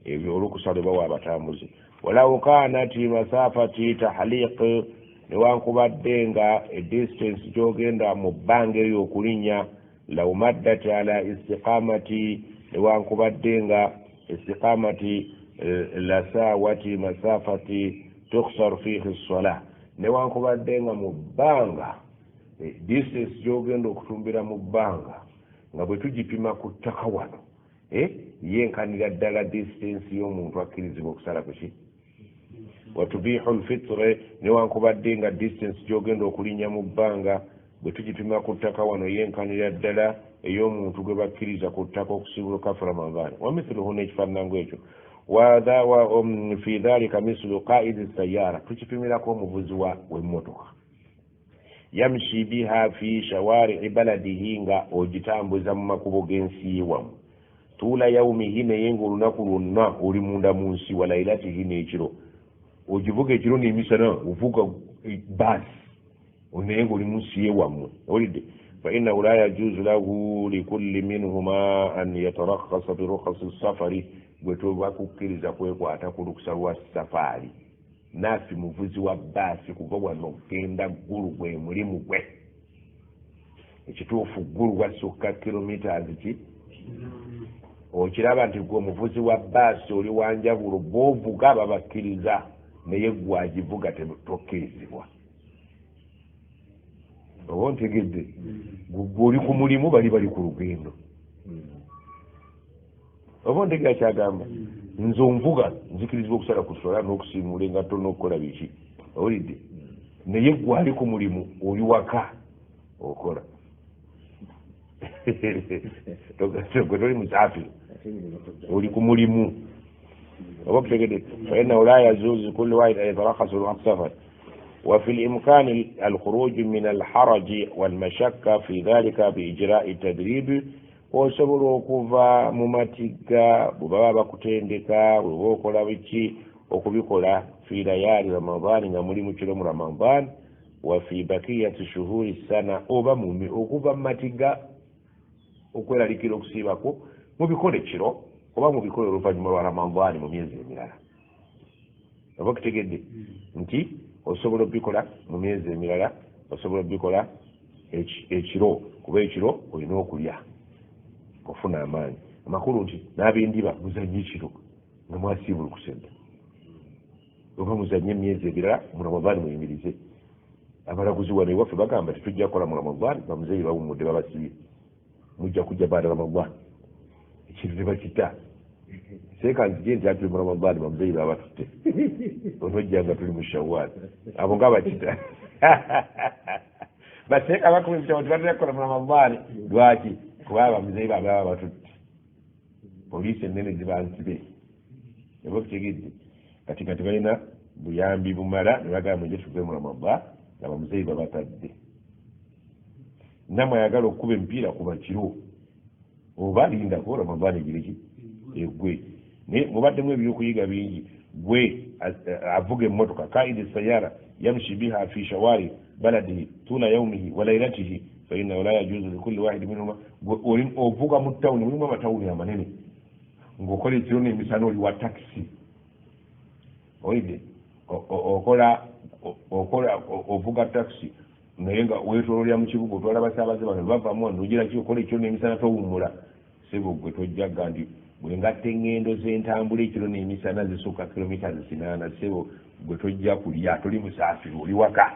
ebyo olukusala bawa abatambuzi walaw kanat masafati tahliq newankubadde nga edistance gyogenda mu bbanga eyo okulinnya law maddat ala istiqamati newankubadde nga istiqamati lasawati masafati tukhsar fihi lsalah newankubadde nga mu bbanga distance gyogenda okutumbira mu bbanga nga bwe tugipima ku ttaka wano yenkanira ddala distance y'omuntu akkirizibwa okusala kuki watubihu lfitre newankubadde nga distance gyogenda okulinnya mu bbanga bwe tugipima ku ttaka wano yenkanira ddala ey'omuntu gwe bakkiriza ku ttaka okusibula fi ramadan wamithluhu n'ekifaanango ekyo fi dhalika mislu qaidi sayara tukipimirako omuvuzi w'emmotoka yamshi biha fi shawari'i baladihi nga ogitambuza mu makubo g'ensi wamu tuula yaumihi naye nga olunaku lwonna oli munda mu nsi walailatihi n'ekiro ogivuga ekiro n'emisana ovuga baasi naye nga oli mu nsi ye wammwe olidde fainahu la yajuzu lahu likulli minhuma an yatarakhasa birukhasi safari gwe tobakukkiriza kwekwata ku lukusa lwa safaari naafi muvuzi wa baasi kuva wano okgenda ggulu gwe mulimu gwe ekituufu ggulu wasukka kilometers ki okiraba nti gwe omuvuzi wa baasi oli wanjawulo bw'ovuga babakkiriza naye gwe agivuga tokkirizibwa oba ntegedde gwe oli ku mulimu bali ku lugendo oba ntegera kyagamba nze onvuga nzikirizibwa okusala ku swala n'okusiimula engatto n'okukola biki owulidde naye gwe ali ku mulimu oli waka okola gwe toli musafiri oli ku mulimu oba kutegedde fainahu la yajuzu kulli wahid an yatarakhasu safar وفي الإمكان الخروج من الحرج والمشقة في ذلك بإجراء التدريب osobola okuva mu matigga bwe baba bakutendeka bwe okola biki okubikola fi layali ramadani nga muli mu kiro mu ramadan وفي بقية شهور السنة أوبامومي أوكوبا ماتيغا أوكولا لكيلو كسيباكو مبيكولي تشيرو oba mu bikolo oluvannyuma lwa ramadani mu myezi emirala oba okutegedde nti osobola obikola mu myezi emirala osobola obikola ekiro kuba ekiro olina okulya ofuna amaanyi amakulu nti n'ab'endiba muzannye ekiro nga mwasiibulukusedda oba muzannye emyezi ebirala mu ramadani muyimirize abalaguzi wano ewaffe bagamba tetujja kukola mu ramadani bamuzeeyi bawummudde babasibye mujja kujja baada ramadani ekintu ne bakita seeka nzije nti atuli mu ramadani bamuzeeyi baba batutte onojjanga tuli mu shawwal abo nga bakita baseeka bakuma ebitabo tibatera kukola mu ramadani lwaki kuba bamuzeeyi babe baba batutte poliisi ennene zibansibe eba okutegedde kati nga tebalina buyambi bumala ne bagamba mwenje tuve mu ramadani nga bamuzeeyi babatadde namwe ayagala okukuba emipiira kuba kiro oba lindako ramadani egireki egwe naye mubaddemu ebyokuyiga bingi gwe avuga emmotoka kaidi sayara yamshi biha fi shawari baladihi tula yaumihi wa lailatihi fainahu la yajuzu likulli wahidi minhuma ovuga mu tawuni mulimu amatawuni amanene ng'okola ekiro n'emisana oli wa takisi oide ovuga takisi naye nga weetoololera mu kibuga otwala abasaabaze bano bavamu wano ogira ki okola ekiro n'emisana towummula sebo gwe tojjaga nti bwe ngatta eŋŋendo z'entambula ekiro n'emisana zisukka kilomita 8 sebo gwe tojja kulya toli musaafiri oli waka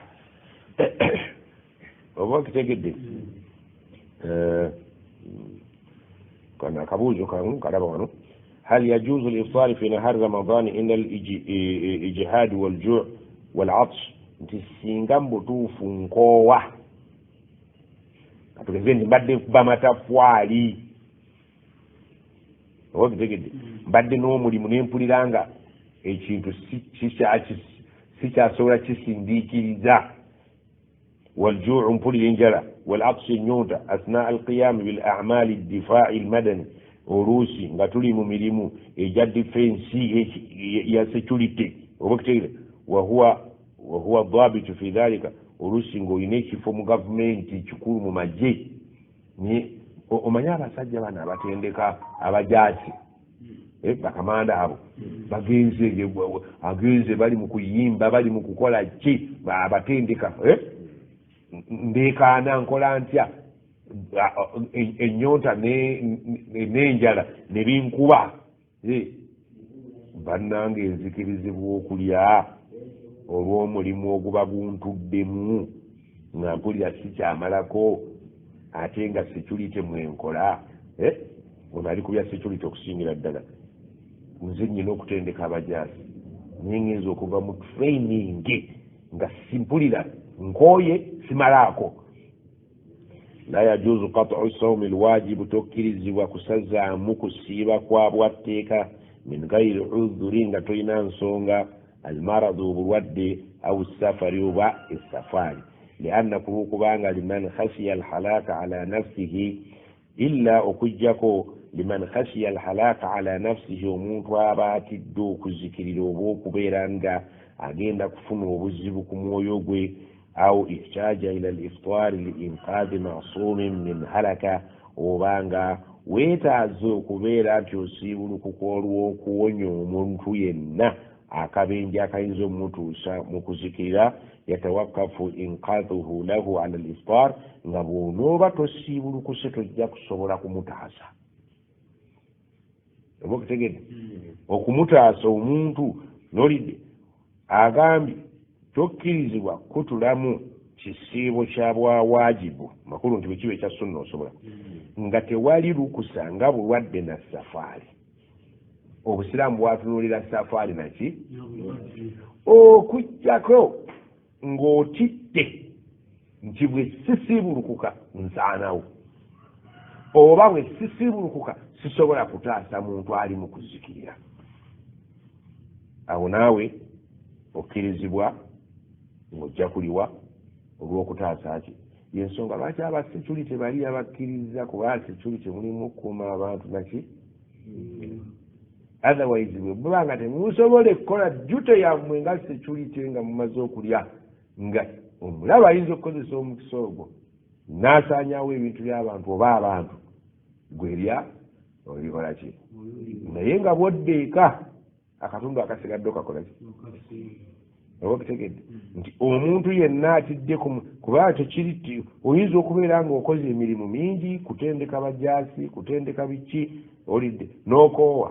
oba okitegedde kana akabuuzo kangu kalaba wano هل يجوز الإفطار في نهار رمضان إن الإجهاد والجوع والعطش ntisinga mbutuufu nkoowa katugeze nti mbadde kuba matafwali oba kitegedde mbadde n'omulimu nempulira nga ekintu sikyasobola kisindiikiriza waljuu mpulira enjala walatsi enyonta asna alqiyami bil amali difai lmadani oluusi nga tuli mu mirimu egya difensi ya security oba kitegedde wahuwa dhabitu fi dhalika oluusi ng'olina ekifo mu gavumenti kikulu mu magye omanye abasajja bano abatendeka abajaasi bakamanda abo agenze bali mu kuyimba bali mu kukola ki abatendeka ndeekaana nkola ntya ennyonta n'enjala ne binkuba bannange enzikirizibwa okulya olw'omulimu oguba guntuddemu nga mpulira sikyamalako ate nga security mwenkola ono ali kubya security okusingira ddala nze nnyina okutendeka abajaasi naye ngenza okuva mu training nga simpulira nkooye simalaako la yajuzu qat'u sawmi alwajibu tokkirizibwa kusazaamu kusiiba kwa bwatteeka min gayri udhuri nga tolina nsonga almaradu obulwadde au safari oba esafaari lianna kubanga liman khashiya alhalaka ala nafsihi illa okujjako liman khashiya alhalaka ala nafsihi omuntu aba atidde okuzikirira oba okubeera nga agenda kufuna obuzibu ku mwoyo gwe au ihtaja ila aliftari liinqadhi masumin min halaka obanga weetaaze okubeera nti osiibulukuka olw'okuwonya omuntu yenna akabenje akayinza omutuusa mu kuzikirira yatawakafu inqadhuhu lahu ala aliftar nga bw'onooba tosiibulukuse tojja kusobola kumutaasa oba okutegedde okumutaasa omuntu nolidde agambye tokkirizibwa kutulamu kisiibo kya bwawajibu makulu nti bwekiba ekya sunna osobola nga tewali lukusa nga bulwadde na safaari obusiraamu bwatunuulira safaari naki okujjako ng'otitte nti bwe sisiibulukuka nsaanawo oba bwe sisiibulukuka sisobola kutaasa muntu ali mu kuzikirira awo naawe okkirizibwa ng'ojja kuliwa olw'okutaasa ki yensonga lwaki abasecurity bali abakkiriza kuba security mulimu okukuuma abantu naki otherwise bwe mubanga temusobolaekukola jute yammwe nga security nga mumaze okulya nga omulaba ayinza okukozesa omukisa ogwo n'asaanyawo ebintu by'abantu oba abantu gwerya olikola ki naye nga bwoddeeka akatundu akasigadde okakola ki oba okitegedde nti omuntu yenna atidde kubanga tekiri oyinza okubeera ng'okoze emirimu mingi kutendeka bajaasi kutendeka biki olidde n'okoowa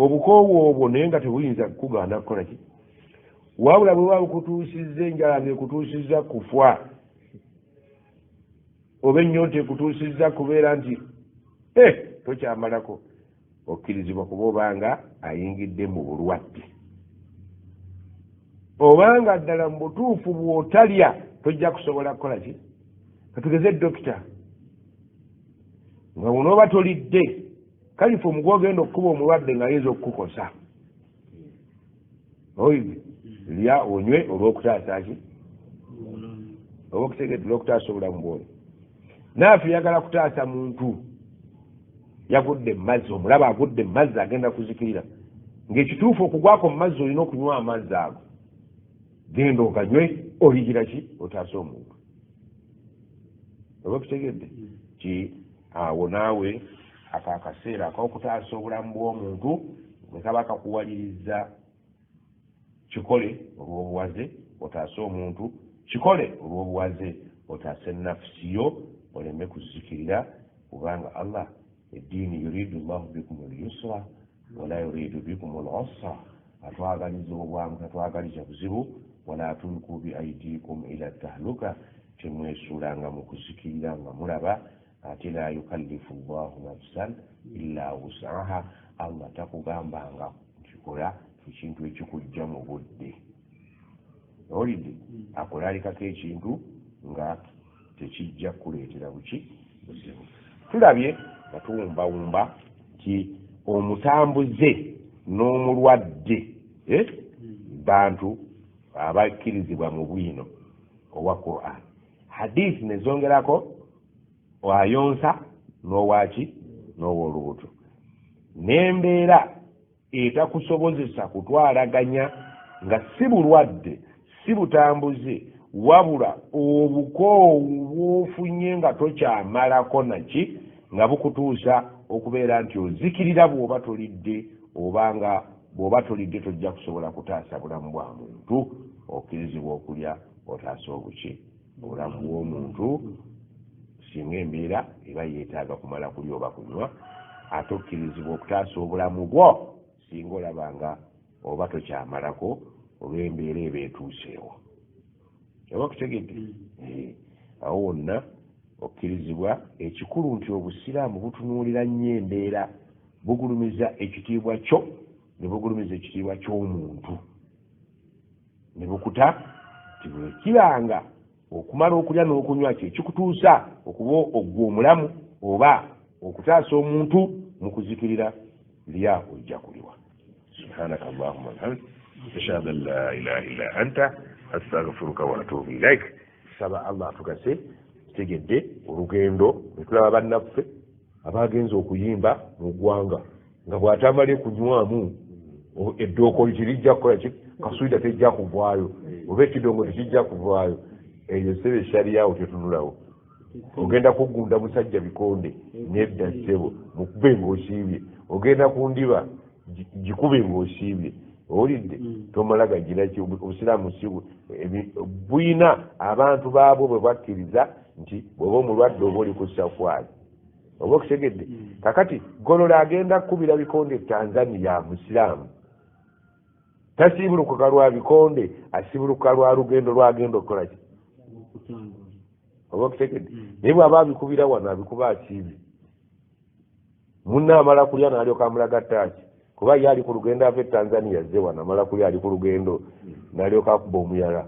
obukoowa obwo naye nga tebuyinza kukugaana kukola ki wabula bwe buba bukutuusizza enjala ng'ekutuusizza kufa oba ennyonta ekutuusizza kubeera nti tokyamalako okkirizibwa kuba obanga ayingidde mu bulwadde obanga ddala mu butuufu bw'otalya tojja kusobola kukola ki katugeze dokita nga bunooba tolidde kalifu omugwa ogenda okukuba omulwadde ng'ayinza okukukosa oyive lya onywe olw'okutaasa ki oba okutegedde olw'okutaasa obulamu bwoli naafe yagala kutaasa muntu yagudde mu mazzi omulaba agudde mu mazzi agenda kuzikirira ng'ekituufu okugwako mu mazzi olina okunywa amazzi ago genda oganywe oligira ki otaasa omuntu oba okutegedde ki awo naawe ako akaseera ak'okutaasa obulamu bw'omuntu bwe kaba kakuwaliriza kikole olw'obuwaze otaase omuntu kikole olw'obuwaze otaase nnafusi yo oleme kuzikirira kubanga allah eddiini yuridu llahu bikum al-yusra wala yuridu bikum al-usra atwagaliza obwangu tatwagaliza buzibu wala tulku bi aidikum ila tahluka temwesuulanga mu kuzikirira nga mulaba ate la yukallifu llahu nafsan illa wusaha allah takugambanga kikola ekintu ekikujja mu budde olidde akulalikako ekintu nga tekijja kuleetera buki buzibu tulabye nga tuwumbawumba nti omutambuze n'omulwadde bantu abakkirizibwa mu bwino owa Qur'an hadisi nezongerako wayonsa n'owaki n'owolubuto n'embeera etakusobozesa kutwalaganya nga si bulwadde si butambuze wabula obukoowu bwofunye nga tokyamalako naki nga bukutuusa okubeera nti ozikirira bw'oba tolidde obanga bw'oba tolidde tojja kusobola kutaasa bulamu bwa muntu okkirizibwa okulya otaasa obuki obulamu bw'omuntu singa embeera eba yeetaaga kumala kulya oba kunywa ate okkirizibwa okutaasa obulamu bwo singa olabanga oba tokyamalako olw'embeera eba etuuseewo oba kutegedde awo wonna okkirizibwa ekikulu nti obusiraamu butunuulira nnyo embeera bugulumiza ekitiibwa kyo ne bugulumiza ekitiibwa ky'omuntu ne bukuta nti bwe kiranga okumala okulya n'okunywa kye kikutuusa okuba ogwa omulamu oba okutaasa omuntu mu kuzikirira lya ojja kuliwa subhanaka allahumma walhamd ashhadu an la ilaha illa anta astaghfiruka wa atubu ilaik saba allah atugase tegedde olugendo netulaba bannaffe abagenza okuyimba mu ggwanga nga bw'atamale kunywamu eddooko tirijja kukola ki kasuida tejja kuvaayo oba ekidongo tekijja kuvaayo eyo sebe shariyawo tetunulawo ogenda kugunda musajja bikonde nedda ssebo mukube ng'osiibye ogenda ku ndiba gikube ng'osiibye owulidde tomala gagiraki obusiraamu si buyina abantu baabwo bwe bakkiriza nti bw'oba omulwadde oba oli ku safwali oba okutegedde kakati golola agenda kukubira bikonde Tanzania musiraamu tasibulukuka lwa bikonde asibuluka lwa lugendo lwagenda okukola ki oba okutegedde naye bw'aba abikubira wano abikuba akiibi munna amala kulya n'alyoka amulaga ttaaki kuba ye ali ku lugendo ava e Tanzania azze wano amala kulya ali ku lugendo n'alyoka akuba omuyala